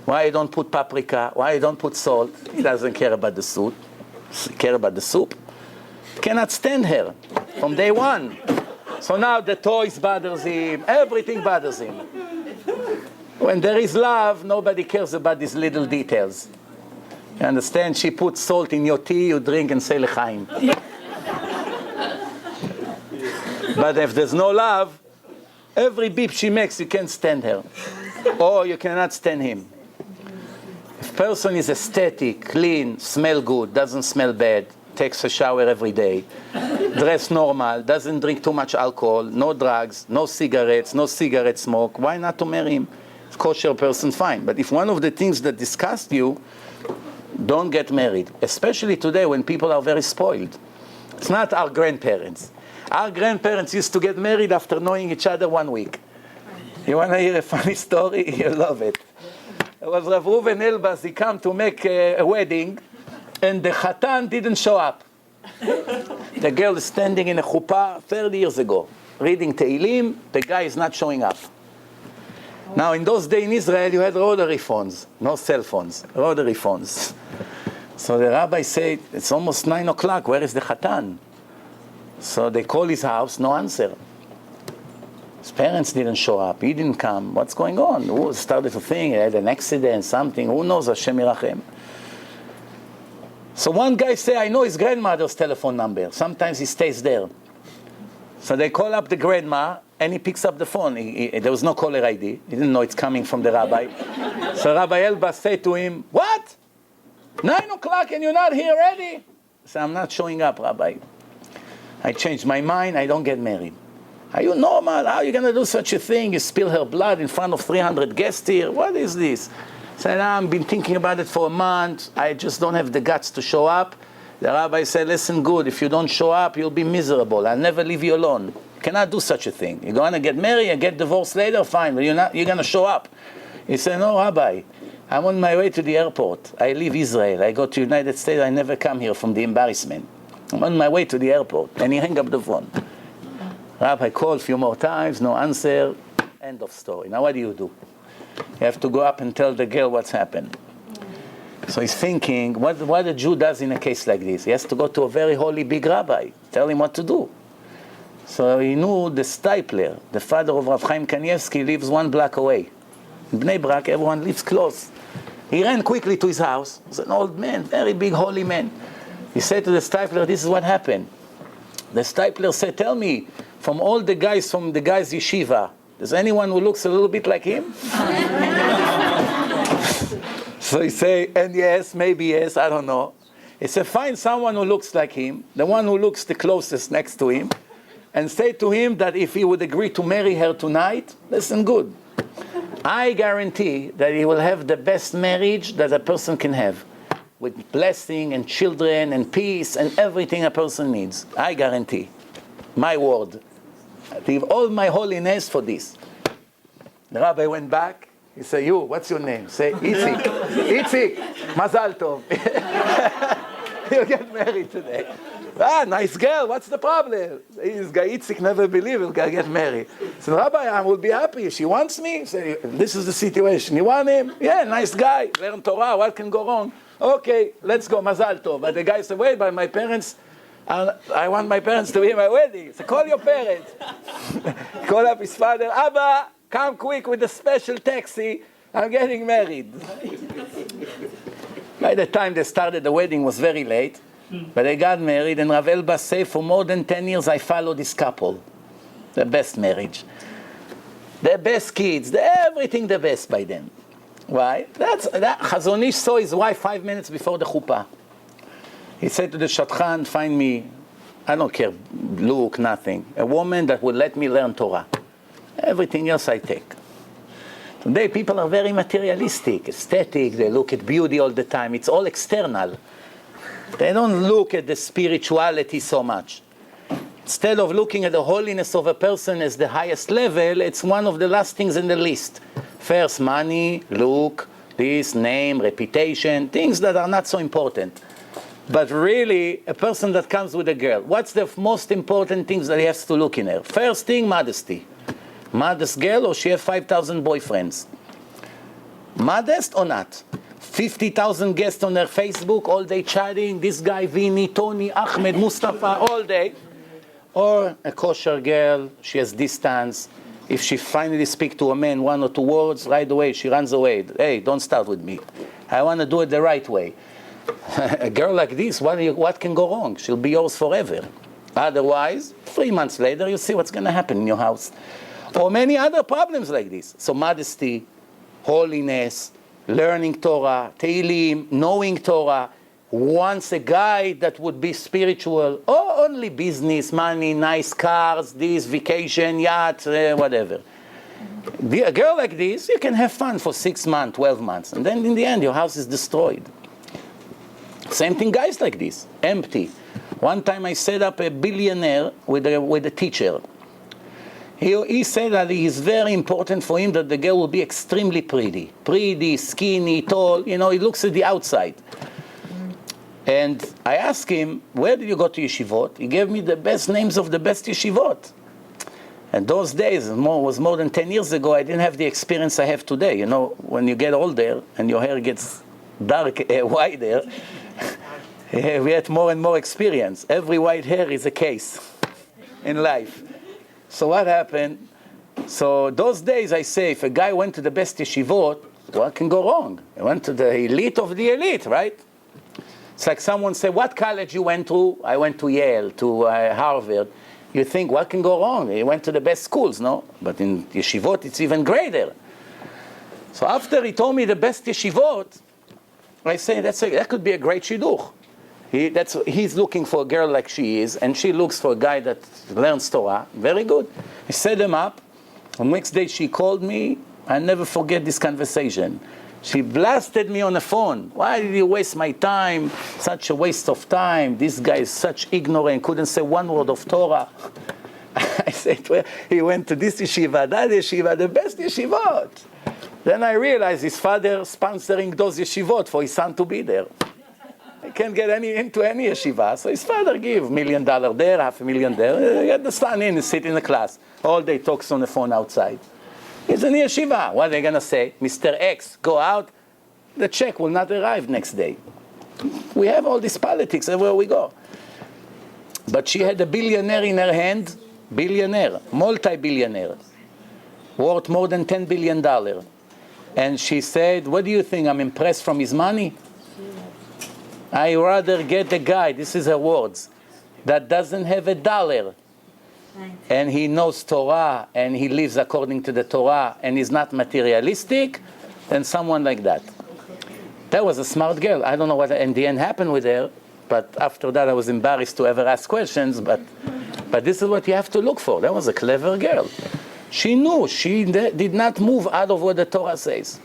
Speaker 1: Why you don't put paprika? Why you don't put salt? He doesn't care about the soup. He cares about the soup. He cannot stand her from day one. So now the toys bothers him, everything bothers him. When there is love, nobody cares about these little details. You understand? She puts salt in your tea, you drink and say l'chaim. But if there's no love, every beep she makes, you can't stand her. Or you cannot stand him. If a person is aesthetic, clean, smell good, doesn't smell bad, takes a shower every day, dress normal, doesn't drink too much alcohol, no drugs, no cigarettes, no cigarette smoke, why not to marry him? Kosher person, fine. But if one of the things that disgust you, don't get married. Especially today when people are very spoiled. It's not our grandparents. Our grandparents used to get married after knowing each other 1 week. You want to hear a funny story? You'll love it. It was Rav Reuven Elbaz, he came to make a wedding, and the Khatan didn't show up. The girl is standing in a chuppah 30 years ago, reading Tehillim, the guy is not showing up. Now, in those days in Israel, you had rotary phones, no cell phones, rotary phones. So the rabbi said, it's almost 9 o'clock, where is the Khatan? So they call his house, no answer. His parents didn't show up, he didn't come, what's going on? Who started to think, he had an accident, something, who knows, Hashem Yirachem. So one guy said, I know his grandmother's telephone number, sometimes he stays there. So they call up the grandma, and he picks up the phone. There was no caller ID. He didn't know it's coming from the rabbi. So Rabbi Elbaz said to him, what? 9 o'clock and you're not here ready? He said, I'm not showing up, Rabbi. I changed my mind, I don't get married. Are you normal? How are you going to do such a thing? You spill her blood in front of 300 guests here? What is this? He said, I've been thinking about it for a month. I just don't have the guts to show up. The rabbi said, listen good, if you don't show up, you'll be miserable. I'll never leave you alone. You cannot do such a thing. You're going to get married and get divorced later, fine, but you're going to show up. He said, no, Rabbi, I'm on my way to the airport. I leave Israel. I go to United States. I never come here from the embarrassment. I'm on my way to the airport. And he hung up the phone. Rabbi called a few more times, no answer, end of story. Now what do? You have to go up and tell the girl what's happened. So he's thinking, what a Jew does in a case like this. He has to go to a very holy big rabbi, tell him what to do. So he knew the Stipler, the father of Rav Chaim Kanievsky, lives 1 block away. In Bnei Brak, everyone lives close. He ran quickly to his house. He was an old man, very big holy man. He said to the Stipler, this is what happened. The Stipler said, tell me, from all the guys from the guys' yeshiva, there's anyone who looks a little bit like him? So he say, and yes, maybe yes, I don't know. He said, find someone who looks like him, the one who looks the closest next to him, and say to him that if he would agree to marry her tonight, listen good, I guarantee that he will have the best marriage that a person can have, with blessing and children and peace and everything a person needs. I guarantee. My word. I give all my holiness for this. The rabbi went back. He said, you, what's your name? Say, Itzik. Itzik, Mazal Tov. You'll get married today. Ah, nice girl, what's the problem? This guy Itzik never believed he'll get married. So, Rabbi, I will be happy. She wants me. Say, this is the situation. You want him? Yeah, nice guy. Learn Torah, what can go wrong? Okay, let's go, Mazal Tov. But the guy said, wait, but my parents, I want my parents to be my wedding. So call your parents. Call up his father, Abba, come quick with a special taxi. I'm getting married. By the time they started, the wedding was very late. But they got married, and Rav Elbaz said, for more than 10 years, I followed this couple. The best marriage. The best kids. Everything the best by them. Why? That Chazon Ish saw his wife 5 minutes before the chuppah. He said to the Shadchan, find me, I don't care, look, nothing. A woman that will let me learn Torah. Everything else I take. Today people are very materialistic, aesthetic, they look at beauty all the time. It's all external. They don't look at the spirituality so much. Instead of looking at the holiness of a person as the highest level, it's one of the last things in the list. First, money, look, this, name, reputation, things that are not so important. But really, a person that comes with a girl, what's the most important things that he has to look in her? First thing, modesty. Modest girl, or she has 5,000 boyfriends? Modest or not? 50,000 guests on her Facebook, all day chatting, this guy, Vinny, Tony, Ahmed, Mustafa, all day. Or a kosher girl, she has distance. If she finally speaks to a man 1 or 2 words, right away, she runs away. Hey, don't start with me. I want to do it the right way. A girl like this, what can go wrong? She'll be yours forever. Otherwise, 3 months later, you see what's going to happen in your house. Or many other problems like this. So modesty, holiness, learning Torah, Tehillim, knowing Torah, wants a guy that would be spiritual, or only business, money, nice cars, this, vacation, yacht, whatever. A girl like this, you can have fun for 6 months, 12 months, and then in the end, your house is destroyed. Same thing, guys like this, empty. One time I set up a billionaire with a teacher. He said that it is very important for him that the girl will be extremely pretty. Pretty, skinny, tall, he looks at the outside. And I asked him, where did you go to yeshivot? He gave me the best names of the best yeshivot. And those days, was more than 10 years ago, I didn't have the experience I have today. When you get older and your hair gets dark, wider, we had more and more experience. Every white hair is a case in life. So what happened? So those days I say, if a guy went to the best yeshivot, what can go wrong? He went to the elite of the elite, right? It's like someone say, what college you went to? I went to Yale, to Harvard. You think, what can go wrong? He went to the best schools, no? But in yeshivot, it's even greater. So after he told me the best yeshivot, I say, that could be a great shidduch. He's looking for a girl like she is, and she looks for a guy that learns Torah. Very good. I set them up. The next day she called me. I never forget this conversation. She blasted me on the phone. Why did you waste my time? Such a waste of time. This guy is such ignorant, couldn't say 1 word of Torah. I said, well, he went to this yeshiva, that yeshiva, the best yeshivot. Then I realized his father sponsoring those yeshivot for his son to be there. He can't get into any yeshiva, so his father give $1 million there, $500,000 there. Get the son in and sit in the class. All day talks on the phone outside. He's in yeshiva. What are they going to say? Mr. X, go out. The check will not arrive next day. We have all this politics everywhere we go. But she had a billionaire in her hand. Billionaire. Multi-billionaire. Worth more than $10 billion. And she said, what do you think? I'm impressed from his money? I rather get a guy, this is her words, that doesn't have $1. And he knows Torah, and he lives according to the Torah, and is not materialistic, than someone like that. That was a smart girl. I don't know what in the end happened with her, but after that I was embarrassed to ever ask questions, but this is what you have to look for. That was a clever girl. She knew. She did not move out of what the Torah says.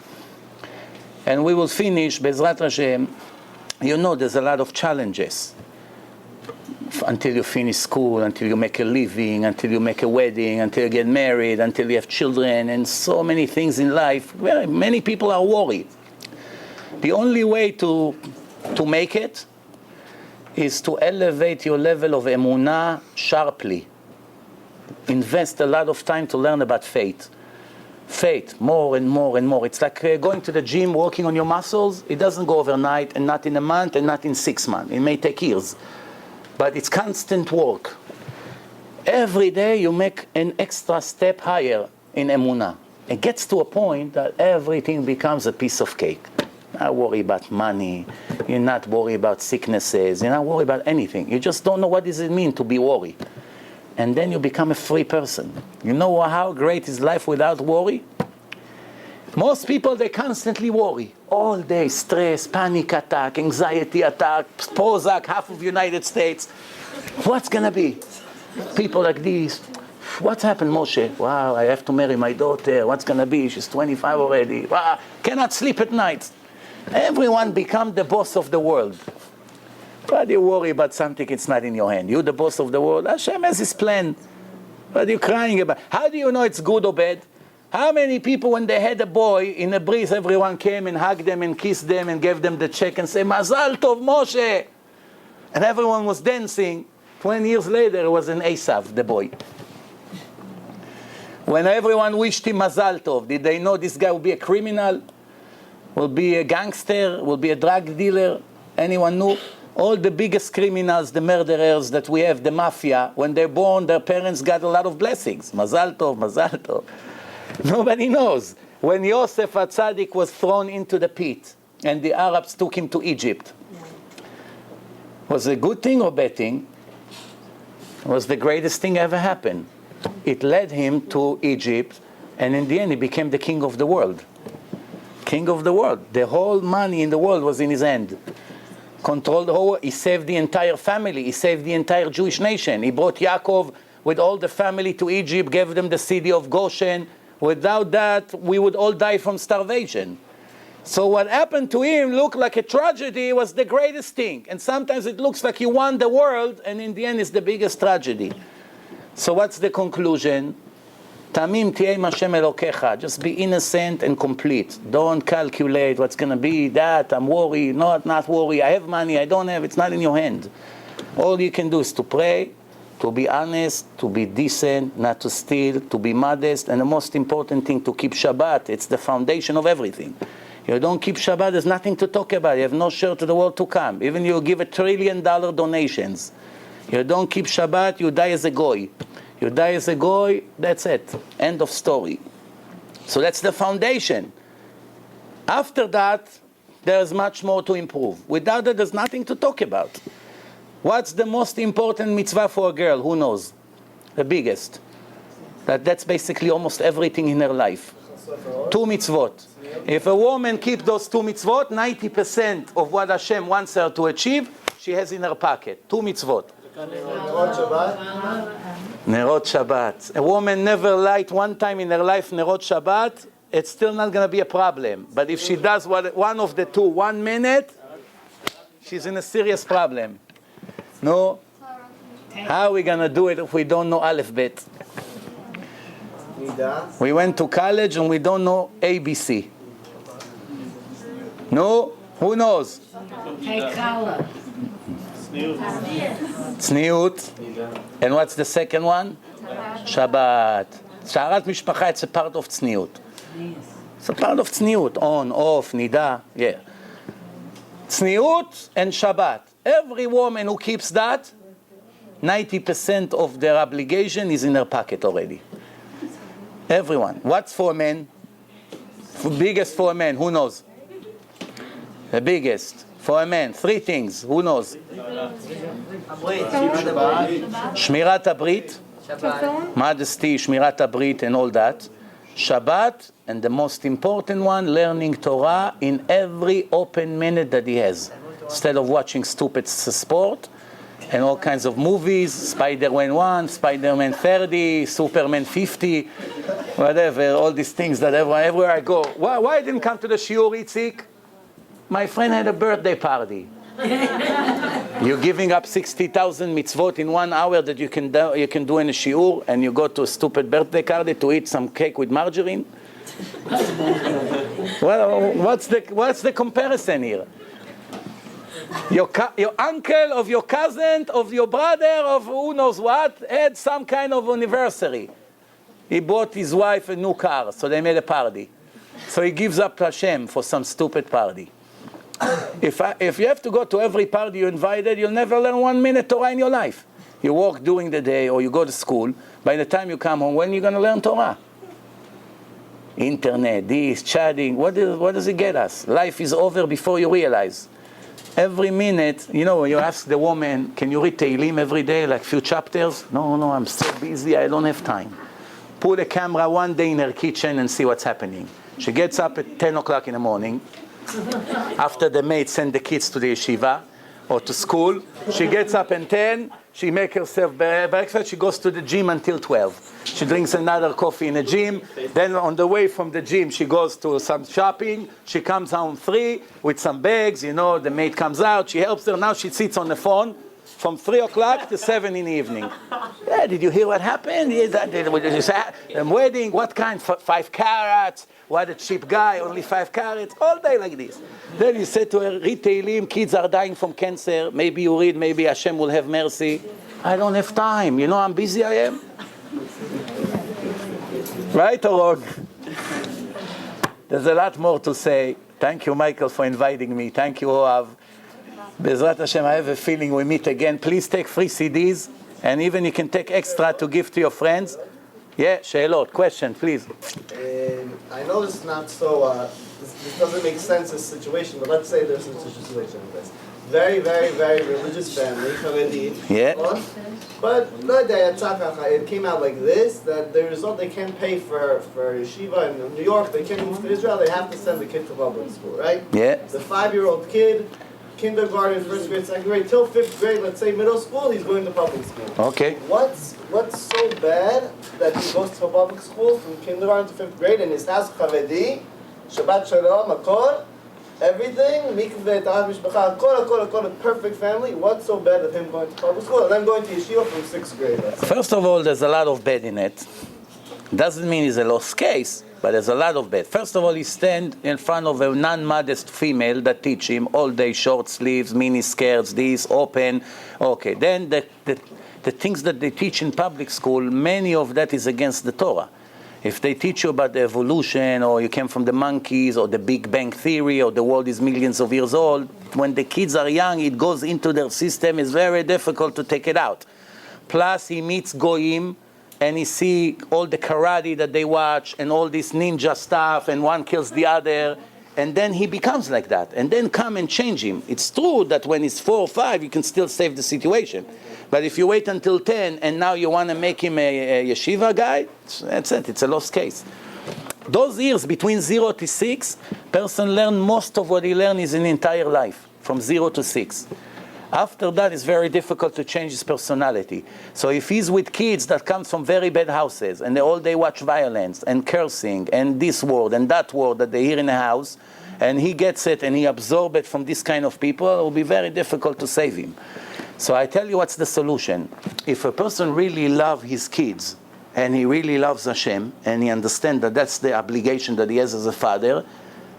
Speaker 1: And we will finish, Bezrat Hashem. You know there's a lot of challenges. Until you finish school, until you make a living, until you make a wedding, until you get married, until you have children, and so many things in life. Well, many people are worried. The only way to make it is to elevate your level of emunah sharply. Invest a lot of time to learn about faith. Faith, more and more and more. It's like going to the gym, working on your muscles. It doesn't go overnight, and not in a month, and not in 6 months. It may take years. But it's constant work. Every day you make an extra step higher in emunah. It gets to a point that everything becomes a piece of cake. You're not worried about money. You're not worried about sicknesses. You're not worried about anything. You just don't know what does it mean to be worried. And then you become a free person. You know how great is life without worry? Most people, they constantly worry. All day, stress, panic attack, anxiety attack, Prozac, half of the United States. What's going to be? People like this. What's happened, Moshe? Wow, I have to marry my daughter. What's going to be? She's 25 already. Wow, cannot sleep at night. Everyone become the boss of the world. But you worry about something, it's not in your hand. You're the boss of the world. Hashem has his plan. What are you crying about? How do you know it's good or bad? How many people, when they had a boy, in a breeze, everyone came and hugged them and kissed them and gave them the check and said, Mazal Tov, Moshe! And everyone was dancing. 20 years later, it was an Esav, the boy. When everyone wished him Mazal Tov, did they know this guy will be a criminal? Will be a gangster? Will be a drug dealer? Anyone knew? All the biggest criminals, the murderers that we have, the mafia, when they're born, their parents got a lot of blessings. Mazal Tov, Mazal Tov. Nobody knows. When Yosef HaTzadik was thrown into the pit and the Arabs took him to Egypt, was it a good thing or bad thing? It was the greatest thing ever happened. It led him to Egypt, and in the end he became the king of the world. King of the world. The whole money in the world was in his hand. Controlled the whole world. He saved the entire family. He saved the entire Jewish nation. He brought Yaakov with all the family to Egypt, gave them the city of Goshen. Without that, we would all die from starvation. So what happened to him looked like a tragedy, was the greatest thing. And sometimes it looks like he won the world, and in the end it's the biggest tragedy. So what's the conclusion? Tamim ti'ei Hashem Elokecha. Just be innocent and complete. Don't calculate what's going to be, that, I'm worried, not worry, I have money, I don't have, it's not in your hand. All you can do is to pray, to be honest, to be decent, not to steal, to be modest, and the most important thing, to keep Shabbat. It's the foundation of everything. You don't keep Shabbat, there's nothing to talk about. You have no share to the world to come. Even you give $1 trillion donations. You don't keep Shabbat, you die as a goy. You die as a goy, that's it. End of story. So that's the foundation. After that, there's much more to improve. Without that, there's nothing to talk about. What's the most important mitzvah for a girl? Who knows? The biggest. That's basically almost everything in her life. 2 mitzvot. If a woman keeps those 2 mitzvot, 90% of what Hashem wants her to achieve, she has in her pocket. 2 mitzvot. Nerot Shabbat. A woman never light one time in her life Nerot Shabbat, it's still not going to be a problem. But if she does one of the 2, 1 minute, she's in a serious problem. No? How are we going to do it if we don't know Aleph Bet? We went to college and we don't know ABC. No? Who knows? Tzniut. And what's the second one? Shabbat. Sharat Mishpacha, it's a part of Tzniut. It's a part of Tzniut. On, off, Nida. Yeah. Tzniut and Shabbat. Every woman who keeps that, 90% of their obligation is in her pocket already. Everyone. What's for men? Biggest for a man, who knows? The biggest. For a man, 3 things, who knows? Shmirat Abrit, modesty, Shmirat Abrit and all that. Shabbat, and the most important one, learning Torah in every open minute that he has. Instead of watching stupid sport and all kinds of movies, Spider-Man 1, Spider-Man 30, Superman 50, whatever, all these things that everywhere I go. Why I didn't come to the shiur, Itzik? My friend had a birthday party. You're giving up 60,000 mitzvot in 1 hour that you can do in a shiur, and you go to a stupid birthday party to eat some cake with margarine? Well, what's the comparison here? Your uncle, of your cousin, of your brother, of who knows what, had some kind of anniversary. He bought his wife a new car, so they made a party. So he gives up to Hashem for some stupid party. If you have to go to every party you're invited, you'll never learn 1 minute Torah in your life. You work during the day or you go to school. By the time you come home, when are you going to learn Torah? Internet, this, chatting, what does it get us? Life is over before you realize. Every minute, when you ask the woman, can you read Tehillim every day, like few chapters? No, I'm so busy, I don't have time. Put a camera one day in her kitchen and see what's happening. She gets up at 10 o'clock in the morning. After the maid send the kids to the yeshiva or to school, she gets up at 10, she makes herself breakfast, she goes to the gym until 12. She drinks another coffee in the gym, then on the way from the gym she goes to some shopping, she comes home 3 with some bags, the maid comes out, she helps her, now she sits on the phone from 3 o'clock to 7 in the evening. Yeah, did you hear what happened? The wedding, what kind? 5 carats? What a cheap guy, only 5 carats, all day like this. Then you say to her, read Tehillim, kids are dying from cancer, maybe you read, maybe Hashem will have mercy. I don't have time, how busy I am? Right or wrong? There's a lot more to say. Thank you, Michael, for inviting me. Thank you, Oav. Bezrat Hashem, I have a feeling we meet again. Please take free CDs, and even you can take extra to give to your friends. Yeah, Sheilot, question, please.
Speaker 2: I know this is not so, this doesn't make sense, this situation, but let's say there's such a situation like this. Very, very, very religious family, Haredi.
Speaker 1: Yeah.
Speaker 2: But it came out like this, that the result they can't pay for yeshiva in New York, they can't move to Israel, they have to send the kid to public school, right?
Speaker 1: Yeah.
Speaker 2: The 5-year-old kid, kindergarten, 1st grade, 2nd grade, till 5th grade, let's say middle school, he's going to public school.
Speaker 1: Okay.
Speaker 2: What's so bad that he goes to a public school from kindergarten to 5th grade and his house Haredi, Shabbat Shalom, Akol, everything, mikveh, ta'at mishpacha, akol, a perfect family. What's so bad of him going to public school and then going to yeshiva from 6th grade?
Speaker 1: First of all, there's a lot of bad in it. Doesn't mean it's a lost case, but there's a lot of bad. First of all, he stand in front of a non-modest female that teach him all day short sleeves, mini skirts, this, open. Okay, then the things that they teach in public school, many of that is against the Torah. If they teach you about the evolution, or you came from the monkeys, or the Big Bang Theory, or the world is millions of years old, when the kids are young, it goes into their system, it's very difficult to take it out. Plus, he meets Goyim, and he see all the karate that they watch, and all this ninja stuff, and one kills the other, and then he becomes like that. And then come and change him. It's true that when he's 4 or 5, you can still save the situation. But if you wait until 10, and now you want to make him a yeshiva guy, that's it, it's a lost case. Those years, between 0 to 6, person learn most of what he learned his entire life, from 0 to 6. After that, it's very difficult to change his personality. So if he's with kids that come from very bad houses, and all day watch violence, and cursing, and this word, and that word that they hear in the house, and he gets it, and he absorbs it from this kind of people, it will be very difficult to save him. So I tell you what's the solution. If a person really loves his kids, and he really loves Hashem, and he understands that that's the obligation that he has as a father,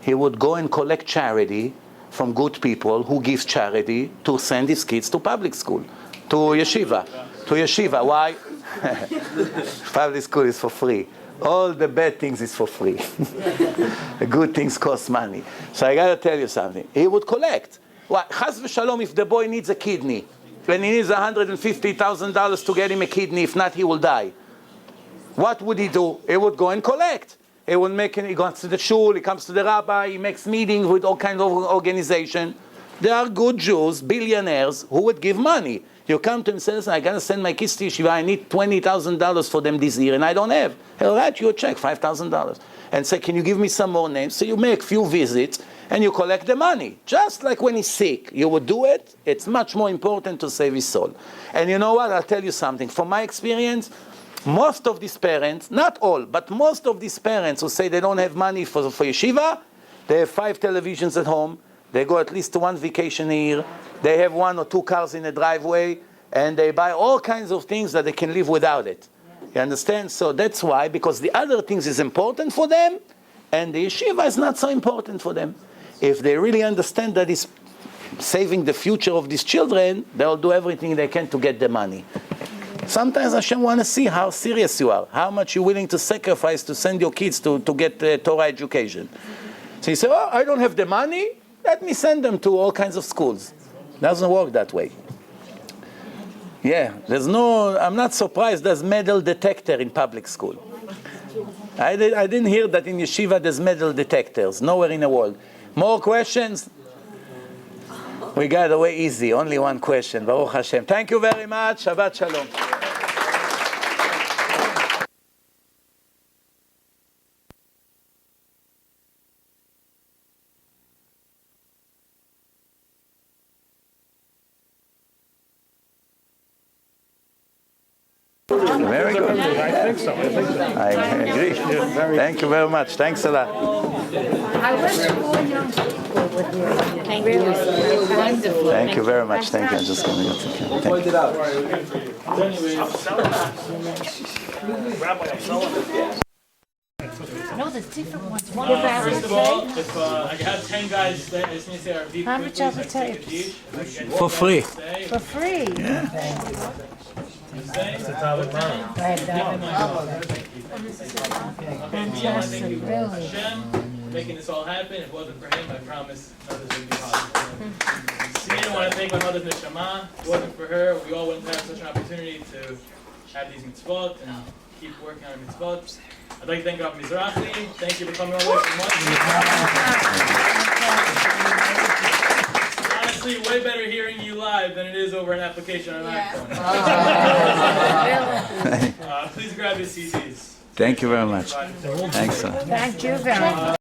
Speaker 1: he would go and collect charity from good people who give charity to send his kids to public school, to yeshiva. To yeshiva. Why? Public school is for free. All the bad things is for free. The good things cost money. So I got to tell you something. He would collect. What? Chas v'shalom, if the boy needs a kidney, when he needs $150,000 to get him a kidney, if not, he will die. What would he do? He would go and collect. He goes to the shul, he comes to the rabbi, he makes meetings with all kinds of organization. There are good Jews, billionaires, who would give money. You come to him and say, listen, I got to send my kids to yeshiva. I need $20,000 for them this year, and I don't have. He'll write you a check, $5,000. And say, can you give me some more names? So you make few visits, and you collect the money. Just like when he's sick, you would do it. It's much more important to save his soul. And you know what? I'll tell you something. From my experience, most of these parents, not all, but most of these parents who say they don't have money for yeshiva, they have 5 televisions at home. They go at least to 1 vacation a year. They have 1 or 2 cars in the driveway, and they buy all kinds of things that they can live without it. You understand? So that's why, because the other things is important for them, and the yeshiva is not so important for them. If they really understand that it's saving the future of these children, they'll do everything they can to get the money. Sometimes Hashem want to see how serious you are, how much you're willing to sacrifice to send your kids to get Torah education. So you say, oh, I don't have the money, let me send them to all kinds of schools. Doesn't work that way. Yeah, I'm not surprised there's metal detector in public school. I didn't hear that in yeshiva there's metal detectors, nowhere in the world. More questions? We got away easy, only 1 question, Baruch Hashem. Thank you very much, Shabbat Shalom. Very good.
Speaker 3: I think so.
Speaker 1: I agree. Thank you very much. Thanks a lot.
Speaker 4: I wish more young people would hear it. Thank you. Wonderful.
Speaker 1: Thank you very much. Thank you. I'm just going to go take care. Thank you.
Speaker 4: No, there's different ones.
Speaker 3: First of all, if I have 10 guys stay, I just need to say our beat
Speaker 4: How much are the
Speaker 3: quickly,
Speaker 4: tapes?
Speaker 1: For free.
Speaker 4: For free. Fantastic, really.
Speaker 3: Hashem making this all happen. If it wasn't for him, I promise none of this would be possible. See, I want to thank my mother's neshama. If it wasn't for her, we all wouldn't have such an opportunity to have these mitzvot and keep working on mitzvot. I'd like to thank Rabbi Mizrachi. Thank you for coming all the way from London. Honestly, way better hearing you live than it is over an application on an iPhone. Please grab your CDs.
Speaker 1: Thank you very much. Thanks.
Speaker 4: Thank you very much.